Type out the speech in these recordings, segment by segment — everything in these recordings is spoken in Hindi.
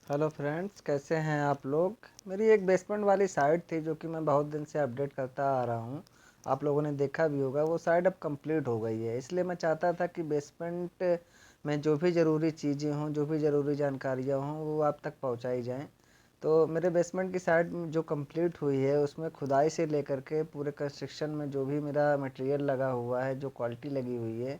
हेलो फ्रेंड्स, कैसे हैं आप लोग। मेरी एक बेसमेंट वाली साइट थी जो कि मैं बहुत दिन से अपडेट करता आ रहा हूँ। आप लोगों ने देखा भी होगा, वो साइट अब कंप्लीट हो गई है। इसलिए मैं चाहता था कि बेसमेंट में जो भी ज़रूरी चीज़ें हों, जो भी ज़रूरी जानकारियाँ हों, वो आप तक पहुँचाई जाएँ। तो मेरे बेसमेंट की साइट जो कंप्लीट हुई है, उसमें खुदाई से लेकर के पूरे कंस्ट्रक्शन में जो भी मेरा मटेरियल लगा हुआ है, जो क्वालिटी लगी हुई है,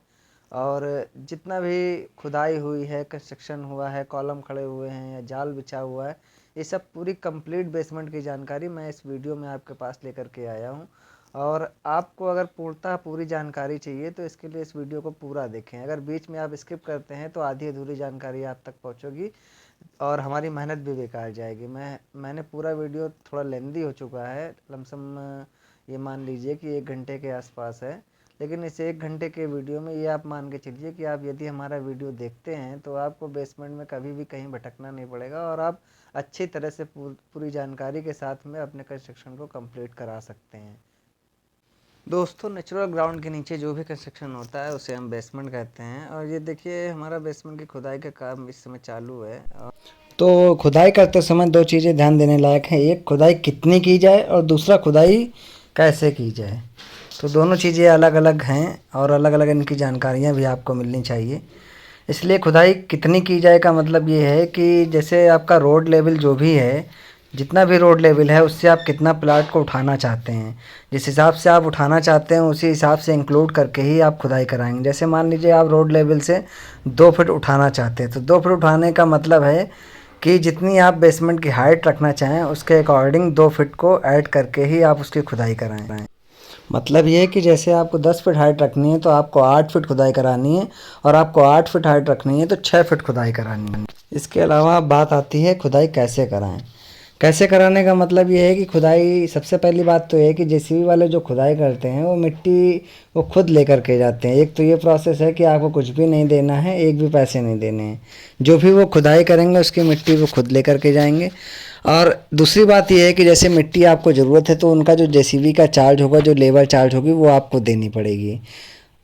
और जितना भी खुदाई हुई है, कंस्ट्रक्शन हुआ है, कॉलम खड़े हुए हैं या जाल बिछा हुआ है, ये सब पूरी कंप्लीट बेसमेंट की जानकारी मैं इस वीडियो में आपके पास लेकर के आया हूँ। और आपको अगर पूर्णतः पूरी जानकारी चाहिए तो इसके लिए इस वीडियो को पूरा देखें। अगर बीच में आप स्किप करते हैं तो आधी अधूरी जानकारी आप तक पहुँचेगी और हमारी मेहनत भी बेकार जाएगी। मैंने पूरा वीडियो थोड़ा लेंदी हो चुका है, लमसम ये मान लीजिए कि 1 घंटे के आसपास है। लेकिन इस 1 घंटे के वीडियो में ये आप मान के चलिए कि आप यदि हमारा वीडियो देखते हैं तो आपको बेसमेंट में कभी भी कहीं भटकना नहीं पड़ेगा और आप अच्छी तरह से पूरी जानकारी के साथ में अपने कंस्ट्रक्शन को कंप्लीट करा सकते हैं। दोस्तों, नेचुरल ग्राउंड के नीचे जो भी कंस्ट्रक्शन होता है उसे हम बेसमेंट कहते हैं। और ये देखिए, हमारा बेसमेंट की खुदाई का काम इस समय चालू है। तो खुदाई करते समय दो चीज़ें ध्यान देने लायक हैं। एक, खुदाई कितनी की जाए, और दूसरा, खुदाई कैसे की जाए। तो दोनों चीज़ें अलग अलग हैं और अलग अलग इनकी जानकारियाँ भी आपको मिलनी चाहिए। इसलिए खुदाई कितनी की जाए का मतलब ये है कि जैसे आपका रोड लेवल जो भी है, जितना भी रोड लेवल है, उससे आप कितना प्लाट को उठाना चाहते हैं, जिस हिसाब से आप उठाना चाहते हैं उसी हिसाब से इंक्लूड करके ही आप खुदाई कराएंगे। जैसे मान लीजिए आप रोड लेवल से 2 फीट उठाना चाहते हैं, तो 2 फीट उठाने का मतलब है कि जितनी आप बेसमेंट की हाइट रखना चाहें उसके अकॉर्डिंग 2 फीट को ऐड करके ही आप उसकी खुदाई कराएं। मतलब ये है कि जैसे आपको 10 फीट हाइट रखनी है तो आपको 8 फीट खुदाई करानी है, और आपको 8 फीट हाइट रखनी है तो 6 फीट खुदाई करानी है। इसके अलावा बात आती है खुदाई कैसे कराएं। कैसे कराने का मतलब ये है कि खुदाई, सबसे पहली बात तो ये है कि जेसीबी वाले जो खुदाई करते हैं वो मिट्टी वो खुद लेकर के जाते हैं। एक तो ये प्रोसेस है कि आपको कुछ भी नहीं देना है, एक भी पैसे नहीं देने हैं। जो भी वो खुदाई करेंगे उसकी मिट्टी वो खुद लेकर के जाएंगे। और दूसरी बात यह है कि जैसे मिट्टी आपको ज़रूरत है तो उनका जो जेसीबी का चार्ज होगा, जो लेबर चार्ज होगी, वो आपको देनी पड़ेगी।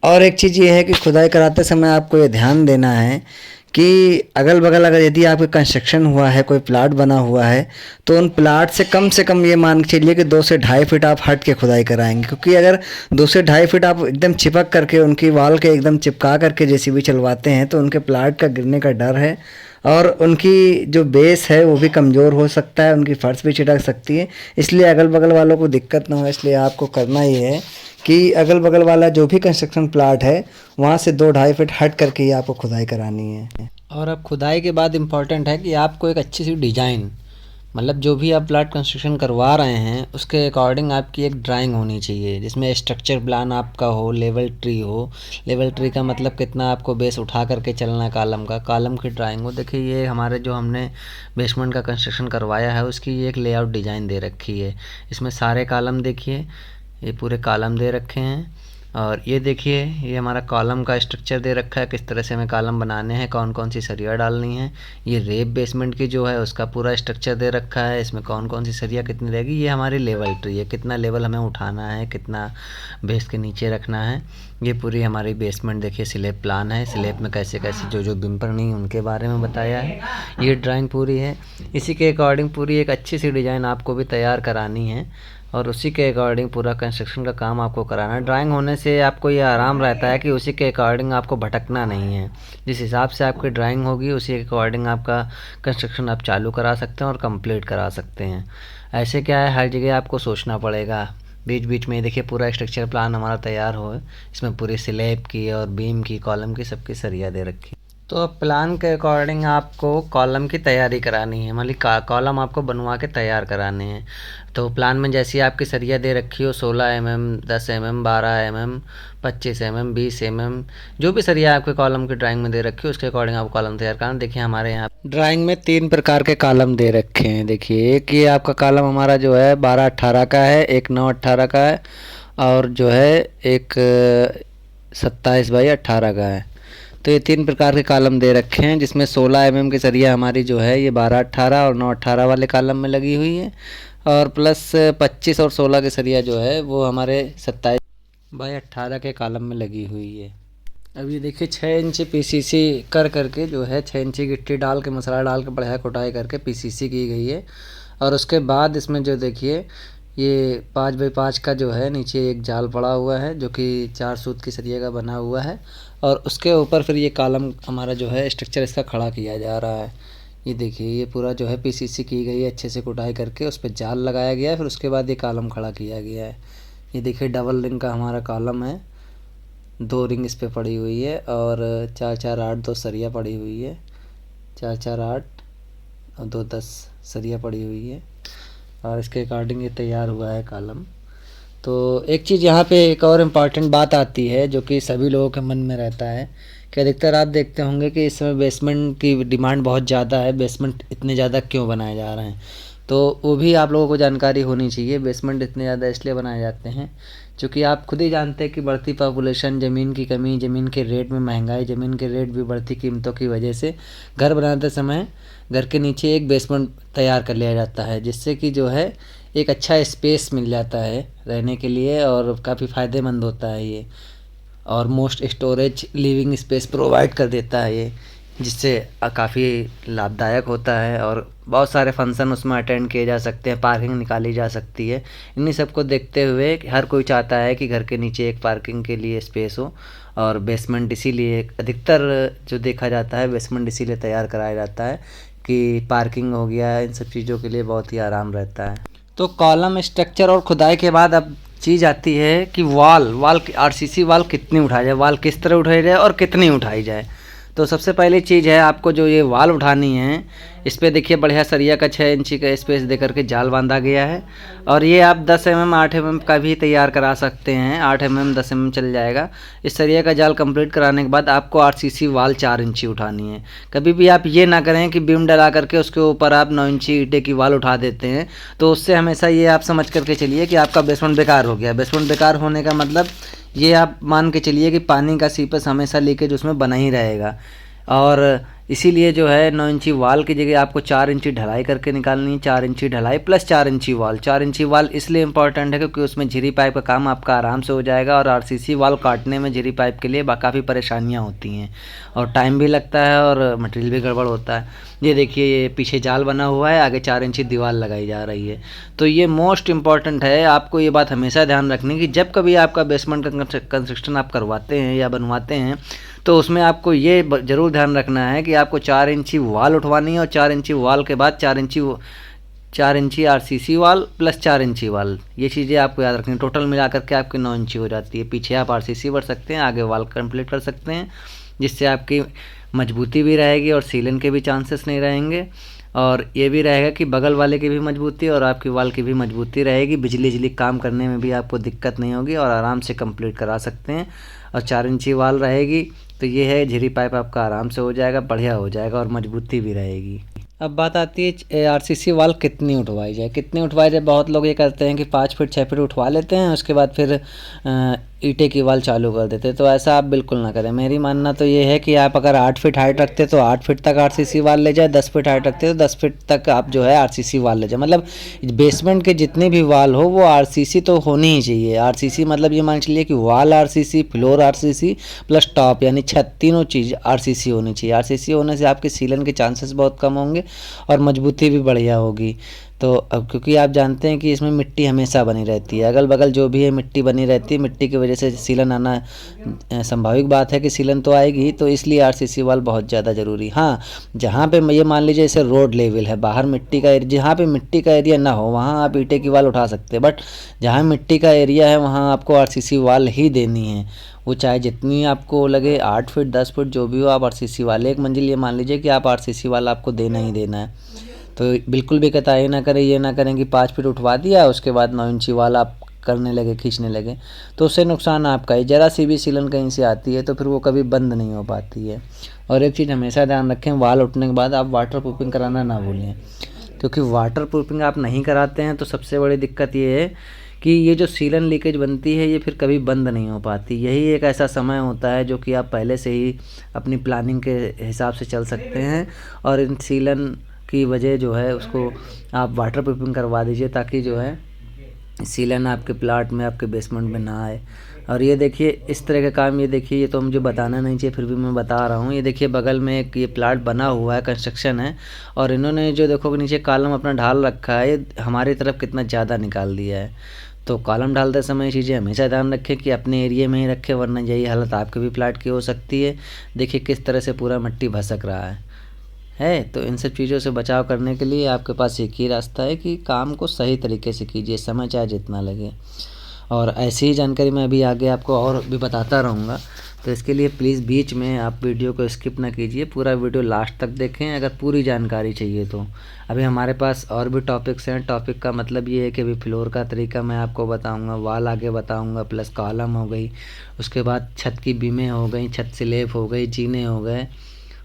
और एक चीज़ ये है कि खुदाई कराते समय आपको ये ध्यान देना है कि अगल बगल अगर यदि आपका कंस्ट्रक्शन हुआ है, कोई प्लाट बना हुआ है, तो उन प्लाट से कम ये मान के चलिए कि 2 से ढाई फीट आप हट के खुदाई कराएंगे। क्योंकि अगर 2 से ढाई फीट आप एकदम चिपक करके उनकी वाल के एकदम चिपका करके जेसीबी चलवाते हैं तो उनके प्लाट का गिरने का डर है, और उनकी जो बेस है वो भी कमज़ोर हो सकता है, उनकी फर्श भी छिटक सकती है। इसलिए अगल बगल वालों को दिक्कत ना हो, इसलिए आपको करना ये है कि अगल बगल वाला जो भी कंस्ट्रक्शन प्लाट है वहाँ से 2-2.5 फीट हट करके ही आपको खुदाई करानी है। और अब खुदाई के बाद इम्पॉर्टेंट है कि आपको एक अच्छी सी डिज़ाइन, मतलब जो भी आप प्लाट कंस्ट्रक्शन करवा रहे हैं उसके अकॉर्डिंग आपकी एक ड्राइंग होनी चाहिए, जिसमें स्ट्रक्चर प्लान आपका हो, लेवल ट्री हो। लेवल ट्री का मतलब कितना आपको बेस उठा करके चलना है, कॉलम की ड्राइंग हो। देखिए, ये हमारे जो हमने बेसमेंट का कंस्ट्रक्शन करवाया है उसकी ये एक लेआउट डिज़ाइन दे रखी है। इसमें सारे कॉलम देखिए, ये पूरे कॉलम दे रखे हैं। और ये देखिए, ये हमारा कॉलम का स्ट्रक्चर दे रखा है, किस तरह से हमें कॉलम बनाने हैं, कौन कौन सी सरिया डालनी है। ये रेप बेसमेंट की जो है उसका पूरा स्ट्रक्चर दे रखा है, इसमें कौन कौन सी सरिया कितनी रहेगी। ये हमारी लेवल ट्री है, कितना लेवल हमें उठाना है, कितना बेस के नीचे रखना है। ये पूरी हमारी बेसमेंट देखिए स्लैब प्लान है, स्लैब में कैसे कैसे जो जो बिम्पर नहीं उनके बारे में बताया है। ये ड्राइंग पूरी है, इसी के अकॉर्डिंग पूरी एक अच्छी सी डिज़ाइन आपको भी तैयार करानी है और उसी के अकॉर्डिंग पूरा कंस्ट्रक्शन का काम आपको कराना है। ड्राइंग होने से आपको ये आराम रहता है कि उसी के अकॉर्डिंग आपको भटकना नहीं है। जिस हिसाब से आपकी ड्राइंग होगी उसी के अकॉर्डिंग आपका कंस्ट्रक्शन आप चालू करा सकते हैं और कंप्लीट करा सकते हैं। ऐसे क्या है, हर जगह आपको सोचना पड़ेगा। बीच बीच में देखिए पूरा स्ट्रक्चर प्लान हमारा तैयार हो, इसमें पूरी स्लैब की और बीम की, कॉलम की, सबकी सरिया दे रखी। तो अब प्लान के अकॉर्डिंग आपको कॉलम की तैयारी करानी है, मतलब कॉलम आपको बनवा के तैयार कराने हैं। तो प्लान में जैसी आपकी सरिया दे रखी हो, 16 mm, 10 mm, 12 mm, 25 mm, 20 mm, जो भी सरिया आपके कॉलम की ड्राइंग में दे रखी हो उसके अकॉर्डिंग आप कॉलम तैयार कराना। देखिए, हमारे यहाँ ड्राइंग में 3 प्रकार के कॉलम दे रखे हैं। देखिए, एक ये आपका कॉलम हमारा जो है 12-18 का है, एक 9-18 का है, और जो है एक 27x18 का है। तो ये 3 प्रकार के कॉलम दे रखे हैं, जिसमें 16 mm की सरिया हमारी जो है ये 12-18 और 9-18 वाले कॉलम में लगी हुई है, और प्लस 25 और 16 की सरिया जो है वो हमारे 27x18 के कॉलम में लगी हुई है। अब ये देखिए 6 इंच पीसीसी कर करके जो है 6 इंच गिट्टी डाल के मसाला डाल के बढ़िया कुटाई करके पीसीसी की गई है। और उसके बाद इसमें जो देखिए ये 5x5 का जो है नीचे एक जाल पड़ा हुआ है जो कि 4 सूत की सरिया का बना हुआ है। और उसके ऊपर फिर ये कॉलम हमारा जो है स्ट्रक्चर इसका खड़ा किया जा रहा है। ये देखिए ये पूरा जो है पीसीसी की गई है, अच्छे से कुटाई करके उस पर जाल लगाया गया है, फिर उसके बाद ये कॉलम खड़ा किया गया है। ये देखिए डबल रिंग का हमारा कॉलम है, 2 रिंग इस पे पड़ी हुई है और 4-4-8 2 सरिया पड़ी हुई है, 4-4-8 और 2-10 सरिया पड़ी हुई है। और इसके अकॉर्डिंग ये तैयार हुआ है कॉलम। तो एक चीज़ यहाँ पे एक और इम्पॉर्टेंट बात आती है जो कि सभी लोगों के मन में रहता है कि अधिकतर आप देखते होंगे कि इस समय बेसमेंट की डिमांड बहुत ज़्यादा है, बेसमेंट इतने ज़्यादा क्यों बनाए जा रहे हैं। तो वो भी आप लोगों को जानकारी होनी चाहिए। बेसमेंट इतने ज़्यादा इसलिए बनाए जाते हैं क्योंकि आप खुद ही जानते हैं कि बढ़ती पॉपुलेशन, ज़मीन की कमी, ज़मीन के रेट में महंगाई, ज़मीन के रेट भी बढ़ती कीमतों की वजह से घर बनाते समय घर के नीचे एक बेसमेंट तैयार कर लिया जाता है, जिससे कि जो है एक अच्छा स्पेस मिल जाता है रहने के लिए और काफ़ी फ़ायदेमंद होता है ये। और most storage living space provide कर देता है ये, जिससे काफ़ी लाभदायक होता है और बहुत सारे फंक्शन उसमें अटेंड किए जा सकते हैं, पार्किंग निकाली जा सकती है। इन्हीं सब को देखते हुए हर कोई चाहता है कि घर के नीचे एक पार्किंग के लिए स्पेस हो। और बेसमेंट इसीलिए अधिकतर जो देखा जाता है बेसमेंट इसीलिए तैयार कराया जाता है कि पार्किंग हो गया, इन सब चीज़ों के लिए बहुत ही आराम रहता है। तो कॉलम स्ट्रक्चर और खुदाई के बाद अब चीज़ आती है कि वाल आरसीसी वाल कितनी उठाई जाए, वाल किस तरह उठाई जाए और कितनी उठाई जाए। तो सबसे पहली चीज़ है आपको जो ये वाल उठानी है, इस पर देखिए बढ़िया सरिया का 6 इंची का स्पेस दे करके जाल बांधा गया है। और ये आप 10 mm 8 mm का भी तैयार करा सकते हैं, 8 mm 10 mm चल जाएगा। इस सरिया का जाल कंप्लीट कराने के बाद आपको आरसीसी वाल 4 इंची उठानी है। कभी भी आप ये ना करें कि बीम डला करके उसके ऊपर आप 9 इंची ईंटे की वाल उठा देते हैं, तो उससे हमेशा ये आप समझ करके चलिए कि आपका बेसमेंट बेकार हो गया। बेसमेंट बेकार होने का मतलब ये आप मान के चलिए कि पानी का सीपेज हमेशा लीकेज उसमें बना ही रहेगा। और इसीलिए जो है 9 इंची वाल की जगह आपको 4 इंची ढलाई करके निकालनी है। 4 इंची ढलाई प्लस 4 इंची वाल। 4 इंची वाल इसलिए इम्पॉर्टेंट है क्योंकि उसमें झिरी पाइप का काम आपका आराम से हो जाएगा और आरसीसी वाल काटने में झिरी पाइप के लिए काफ़ी परेशानियाँ होती हैं और टाइम भी लगता है और मटेरियल भी गड़बड़ होता है। ये देखिए ये पीछे जाल बना हुआ है, आगे 4 इंची दीवार लगाई जा रही है। तो ये मोस्ट इम्पॉर्टेंट है, आपको ये बात हमेशा ध्यान रखनी कि जब कभी आपका बेसमेंट का कंस्ट्रक्शन आप करवाते हैं या बनवाते हैं तो उसमें आपको ये ज़रूर ध्यान रखना है कि आपको 4 इंची वाल उठवानी है और 4 इंची वाल के बाद 4 इंची आरसीसी वाल प्लस 4 इंची वाल। ये चीज़ें आपको याद रखनी। टोटल मिला करके आपकी 9 इंची हो जाती है। पीछे आप आरसीसी भर सकते हैं, आगे वाल कंप्लीट कर सकते हैं, जिससे आपकी मजबूती भी रहेगी और सीलन के भी चांसेस नहीं रहेंगे। और ये भी रहेगा कि बगल वाले की भी मजबूती और आपकी वाल की भी मजबूती रहेगी। बिजली काम करने में भी आपको दिक्कत नहीं होगी और आराम से कंप्लीट करा सकते हैं। और 4 इंची वाल रहेगी तो ये है झिरी पाइप आपका आराम से हो जाएगा, बढ़िया हो जाएगा और मजबूती भी रहेगी। अब बात आती है आरसीसी वाल कितनी उठवाई जाए। कितनी उठवाई जाए, बहुत लोग ये करते हैं कि 5 फीट 6 फीट उठवा लेते हैं, उसके बाद फिर ईंटे की वाल चालू कर देते हैं। तो ऐसा आप बिल्कुल ना करें। मेरी मानना तो ये है कि आप अगर 8 फीट हाइट रखते तो 8 फीट तक आरसीसी वाल ले जाए, 10 फीट हाइट रखते तो 10 फीट तक आप जो है आरसीसी वाल ले जाए। मतलब बेसमेंट के जितने भी वाल हो वो आरसीसी तो होनी ही चाहिए। आरसीसी मतलब ये मान चलिए कि वाल RCC, floor RCC plus top यानी छत, तीनों चीज़ आरसीसी होनी चाहिए। आरसीसी होने से आपके सीलन के चांसेस बहुत कम होंगे और मजबूती भी बढ़िया होगी। तो अब क्योंकि आप जानते हैं कि इसमें मिट्टी हमेशा बनी रहती है, अगल बगल जो भी है मिट्टी बनी रहती है, मिट्टी की वजह से सीलन आना संभाविक बात है कि सीलन तो आएगी। तो इसलिए आरसीसी वाल बहुत ज़्यादा ज़रूरी। हाँ, जहाँ पे ये मान लीजिए जैसे रोड लेवल है, बाहर मिट्टी का एरिया, जहाँ पे मिट्टी का एरिया ना हो वहाँ आप ईंटे की वाल उठा सकते हैं, बट जहाँ मिट्टी का एरिया है वहाँ आपको आरसीसी वाल ही देनी है। वो चाहे जितनी आपको लगे, 8 फीट 10 फीट जो भी हो, आप आरसीसी वाल, एक मंजिल ये मान लीजिए कि आप आरसीसी वाल आपको देना ही देना है। तो बिल्कुल भी कतराई ना करें, ये ना करें कि 5 फीट उठवा दिया उसके बाद 9 इंची वाल आप करने लगे, खींचने लगे, तो उससे नुकसान आपका ही। ज़रा सी भी सीलन कहीं से आती है तो फिर वो कभी बंद नहीं हो पाती है। और एक चीज़ हमेशा ध्यान रखें, वाल उठने के बाद आप वाटर प्रूफिंग कराना ना भूलें, क्योंकि वाटर प्रूफिंग आप नहीं कराते हैं तो सबसे बड़ी दिक्कत ये है कि ये जो सीलन लीकेज बनती है ये फिर कभी बंद नहीं हो पाती। यही एक ऐसा समय होता है जो कि आप पहले से ही अपनी प्लानिंग के हिसाब से चल सकते हैं और इन सीलन की वजह जो है उसको आप वाटर प्रूफिंग करवा दीजिए ताकि जो है सीलन आपके प्लाट में, आपके बेसमेंट में ना आए। और ये देखिए इस तरह का काम, ये देखिए ये तो मुझे बताना नहीं चाहिए फिर भी मैं बता रहा हूँ। ये देखिए बगल में एक ये प्लाट बना हुआ है, कंस्ट्रक्शन है, और इन्होंने जो देखो नीचे कॉलम अपना ढाल रखा है, ये हमारी तरफ कितना ज़्यादा निकाल दिया है। तो कॉलम डालते समय ये चीज़ें हमेशा ध्यान रखें कि अपने एरिया में ही रखें, वरना यही हालत आपके भी प्लाट की हो सकती है। देखिए किस तरह से पूरा मिट्टी भसक रहा है। तो इन सब चीज़ों से बचाव करने के लिए आपके पास एक ही रास्ता है कि काम को सही तरीके से कीजिए, समय चाहे जितना लगे। और ऐसी ही जानकारी मैं अभी आगे आपको और भी बताता रहूँगा, तो इसके लिए प्लीज़ बीच में आप वीडियो को स्किप ना कीजिए, पूरा वीडियो लास्ट तक देखें अगर पूरी जानकारी चाहिए तो। अभी हमारे पास और भी टॉपिक्स हैं। टॉपिक का मतलब ये है कि अभी फ्लोर का तरीका मैं आपको बताऊंगा, वॉल आगे बताऊंगा, प्लस कॉलम हो गई, उसके बाद छत की बीमें हो गई, छत स्लैब हो गई, जीने हो गए,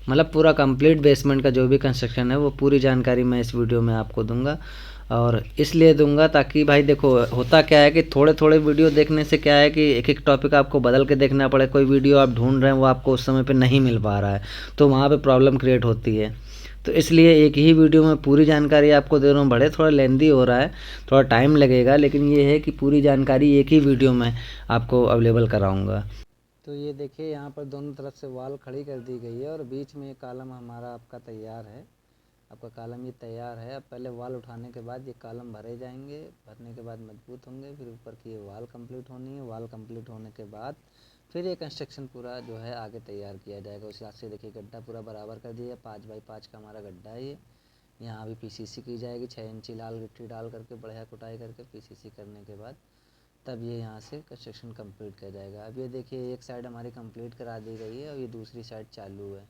मतलब पूरा कंप्लीट बेसमेंट का जो भी कंस्ट्रक्शन है वो पूरी जानकारी मैं इस वीडियो में आपको दूंगा। और इसलिए दूंगा ताकि भाई देखो होता क्या है कि थोड़े थोड़े वीडियो देखने से क्या है कि एक एक टॉपिक आपको बदल के देखना पड़े, कोई वीडियो आप ढूंढ रहे हैं वो आपको उस समय पे नहीं मिल पा रहा है, तो वहाँ पे प्रॉब्लम क्रिएट होती है। तो इसलिए एक ही वीडियो में पूरी जानकारी आपको दे रहा हूँ। बड़े थोड़ा लेंदी हो रहा है, थोड़ा टाइम लगेगा, लेकिन ये है कि पूरी जानकारी एक ही वीडियो में आपको अवेलेबल कराऊँगा। तो ये देखिए यहाँ पर दोनों तरफ से वॉल खड़ी कर दी गई है और बीच में एक कॉलम हमारा आपका तैयार है। आपका कॉलम ये तैयार है। अब पहले वॉल उठाने के बाद ये कॉलम भरे जाएंगे, भरने के बाद मजबूत होंगे, फिर ऊपर की ये वॉल कंप्लीट होनी है। वॉल कंप्लीट होने के बाद फिर ये कंस्ट्रक्शन पूरा जो है आगे तैयार किया जाएगा। उस हिसाब से देखिए गड्ढा पूरा बराबर कर दिया, 5x5 का हमारा गड्ढा है ये। यहाँ अभी पीसीसी की जाएगी, 6 इंची लाल गिट्टी डाल करके बढ़िया कुटाई करके पीसीसी करने के बाद तब ये यहाँ से कंस्ट्रक्शन कंप्लीट किया जाएगा। अब ये देखिए एक साइड हमारी कंप्लीट करा दी गई है और ये दूसरी साइड चालू है।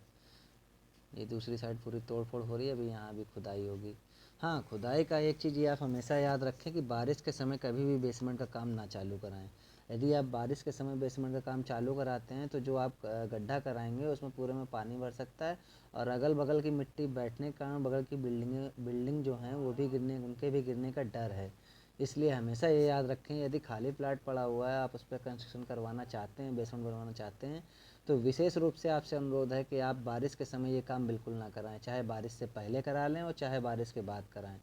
ये दूसरी साइड पूरी तोड़ फोड़ हो रही है, अभी यहाँ भी खुदाई होगी। हाँ, खुदाई का एक चीज़ ये आप हमेशा याद रखें कि बारिश के समय कभी भी बेसमेंट का काम ना चालू कराएं। यदि आप बारिश के समय बेसमेंट का काम चालू कराते हैं तो जो आप गड्ढा कराएंगे उसमें पूरे में पानी भर सकता है और अगल बगल की मिट्टी बैठने के कारण बगल की बिल्डिंग जो हैं वो भी गिरने, उनके भी गिरने का डर है। इसलिए हमेशा ये याद रखें, यदि खाली प्लाट पड़ा हुआ है, आप उस पर कंस्ट्रक्शन करवाना चाहते हैं, बेसमेंट बनवाना चाहते हैं, तो विशेष रूप से आपसे अनुरोध है कि आप बारिश के समय ये काम बिल्कुल ना कराएं। चाहे बारिश से पहले करा लें और चाहे बारिश के बाद कराएं।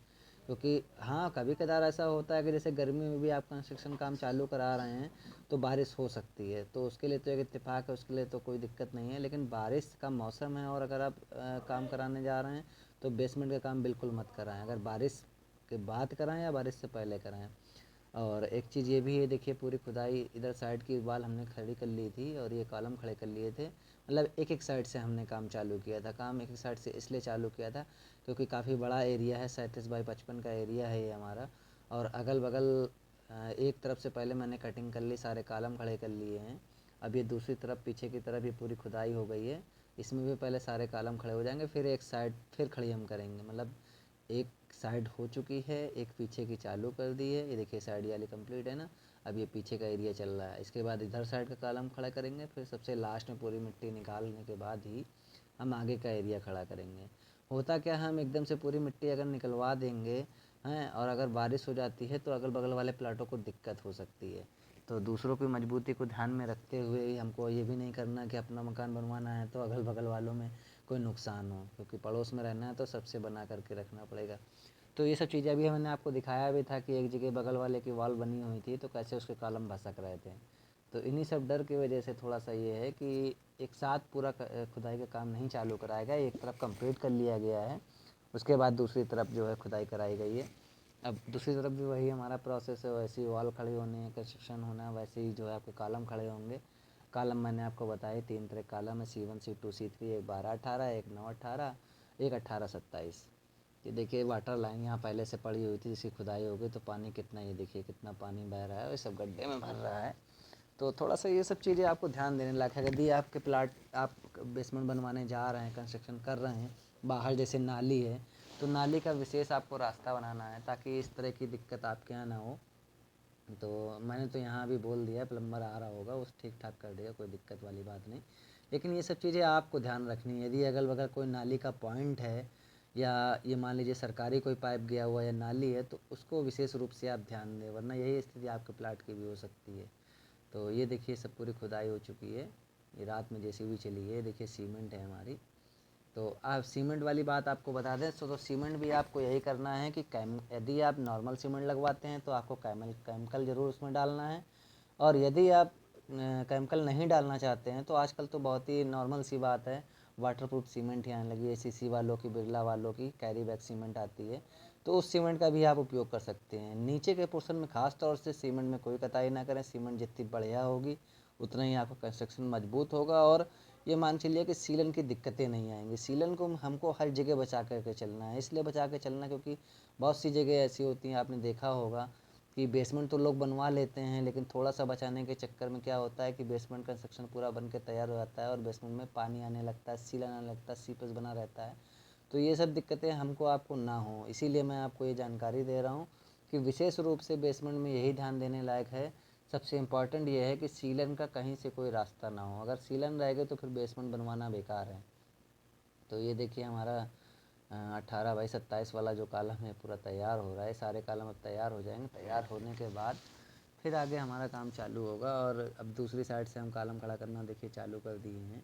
क्योंकि हाँ, कभी कदार ऐसा होता है कि जैसे गर्मी में भी आप कंस्ट्रक्शन काम चालू करा रहे हैं तो बारिश हो सकती है, तो उसके लिए तो एक इत्तेफाक है, उसके लिए तो कोई दिक्कत नहीं है। लेकिन बारिश का मौसम है और अगर आप काम कराने जा रहे हैं तो बेसमेंट का काम बिल्कुल मत कराएं। अगर बारिश के बाद कराएं या बारिश से पहले कराएं। और एक चीज़ ये भी है, देखिए पूरी खुदाई इधर साइड की वाल हमने खड़ी कर ली थी और ये कॉलम खड़े कर लिए थे। मतलब एक एक साइड से हमने काम चालू किया था। काम एक एक साइड से इसलिए चालू किया था क्योंकि काफ़ी बड़ा एरिया है, 37x55 का एरिया है ये हमारा। और अगल बगल एक तरफ से पहले मैंने कटिंग कर ली, सारे कॉलम खड़े कर लिए हैं। अब ये दूसरी तरफ पीछे की तरफ ये पूरी खुदाई हो गई है, इसमें भी पहले सारे कॉलम खड़े हो जाएंगे, फिर एक साइड फिर खड़ी हम करेंगे। मतलब एक साइड हो चुकी है, एक पीछे की चालू कर दी है। ये देखिए साइड वाली कंप्लीट है ना। अब ये पीछे का एरिया चल रहा है, इसके बाद इधर साइड का कॉलम खड़ा करेंगे, फिर सबसे लास्ट में पूरी मिट्टी निकालने के बाद ही हम आगे का एरिया खड़ा करेंगे। होता क्या है, हम एकदम से पूरी मिट्टी अगर निकलवा देंगे हैं और अगर बारिश हो जाती है तो अगल बगल वाले प्लाटों को दिक्कत हो सकती है। तो दूसरों की मजबूती को ध्यान में रखते हुए ही हमको ये भी नहीं करना कि अपना मकान बनवाना है तो अगल बगल वालों में कोई नुकसान हो, क्योंकि पड़ोस में रहना है तो सबसे बना करके रखना पड़ेगा। तो ये सब चीज़ें अभी मैंने आपको दिखाया भी था कि एक जगह बगल वाले की वॉल बनी हुई थी तो कैसे उसके कॉलम भसक रहे थे। तो इन्हीं सब डर की वजह से थोड़ा सा ये है कि एक साथ पूरा खुदाई का काम नहीं चालू कराया गया, एक तरफ कंप्लीट कर लिया गया है, उसके बाद दूसरी तरफ जो है खुदाई कराई गई है। अब दूसरी तरफ भी वही हमारा प्रोसेस है, वैसे ही वॉल खड़ी होनी है, कंस्ट्रक्शन होना है, वैसे ही जो है आपके कॉलम खड़े होंगे। कॉलम मैंने आपको बताया 3 तरह कॉलम है, C1 C2 C3, एक 12-18, एक 9-18, एक 18-27। ये देखिए वाटर लाइन यहाँ पहले से पड़ी हुई थी, जिसकी खुदाई हो गई तो पानी कितना, ये देखिए कितना पानी बह रहा है, ये सब गड्ढे में भर रहा है। तो थोड़ा सा ये सब चीज़ें आपको ध्यान देने लायक है। यदि आपके प्लाट आप बेसमेंट बनवाने जा रहे हैं, कंस्ट्रक्शन कर रहे हैं, बाहर जैसे नाली है तो नाली का विशेष आपको रास्ता बनाना है ताकि इस तरह की दिक्कत आपके यहाँ ना हो। तो मैंने तो यहाँ भी बोल दिया, प्लम्बर आ रहा होगा, उस ठीक ठाक कर देगा, कोई दिक्कत वाली बात नहीं। लेकिन ये सब चीज़ें आपको ध्यान रखनी है। यदि अगल बगल कोई नाली का पॉइंट है या ये मान लीजिए सरकारी कोई पाइप गया हुआ या नाली है तो उसको विशेष रूप से आप ध्यान दें, वरना यही स्थिति आपके प्लाट की भी हो सकती है। तो ये देखिए सब पूरी खुदाई हो चुकी है, ये रात में जेसीबी चली है, देखिए सीमेंट है हमारी। तो आप सीमेंट वाली बात आपको बता दें तो सीमेंट भी आपको यही करना है कि यदि आप नॉर्मल सीमेंट लगवाते हैं तो आपको केमिकल ज़रूर उसमें डालना है। और यदि आप केमिकल नहीं डालना चाहते हैं तो आजकल तो बहुत ही नॉर्मल सी बात है, वाटरप्रूफ सीमेंट ही आने लगी है। एसीसी वालों की, बिरला वालों की कैरी बैग सीमेंट आती है, तो उस सीमेंट का भी आप उपयोग कर सकते हैं। नीचे के पोर्शन में खास तौर से सीमेंट में कोई कताई ना करें। सीमेंट जितनी बढ़िया होगी उतना ही आपका कंस्ट्रक्शन मजबूत होगा, और ये मान चलिए कि सीलन की दिक्कतें नहीं आएंगी। सीलन को हमको हर जगह बचा करके चलना है, इसलिए बचा के चलना क्योंकि बहुत सी जगह ऐसी होती हैं, आपने देखा होगा कि बेसमेंट तो लोग बनवा लेते हैं, लेकिन थोड़ा सा बचाने के चक्कर में क्या होता है कि बेसमेंट कंस्ट्रक्शन पूरा बन के तैयार हो जाता है और बेसमेंट में पानी आने लगता है, सीलन आने लगता है, सीपेज बना रहता है। तो ये सब दिक्कतें हमको आपको ना हो, इसीलिए मैं आपको ये जानकारी दे रहा हूँ कि विशेष रूप से बेसमेंट में यही ध्यान देने लायक है। सबसे इम्पॉर्टेंट ये है कि सीलन का कहीं से कोई रास्ता ना हो। अगर सीलन रहेगा तो फिर बेसमेंट बनवाना बेकार है। तो ये देखिए हमारा 18x27 वाला जो कॉलम है पूरा तैयार हो रहा है। सारे कॉलम अब तैयार हो जाएंगे। तैयार होने के बाद फिर आगे हमारा काम चालू होगा। और अब दूसरी साइड से हम कॉलम खड़ा करना देखिए चालू कर दिए हैं।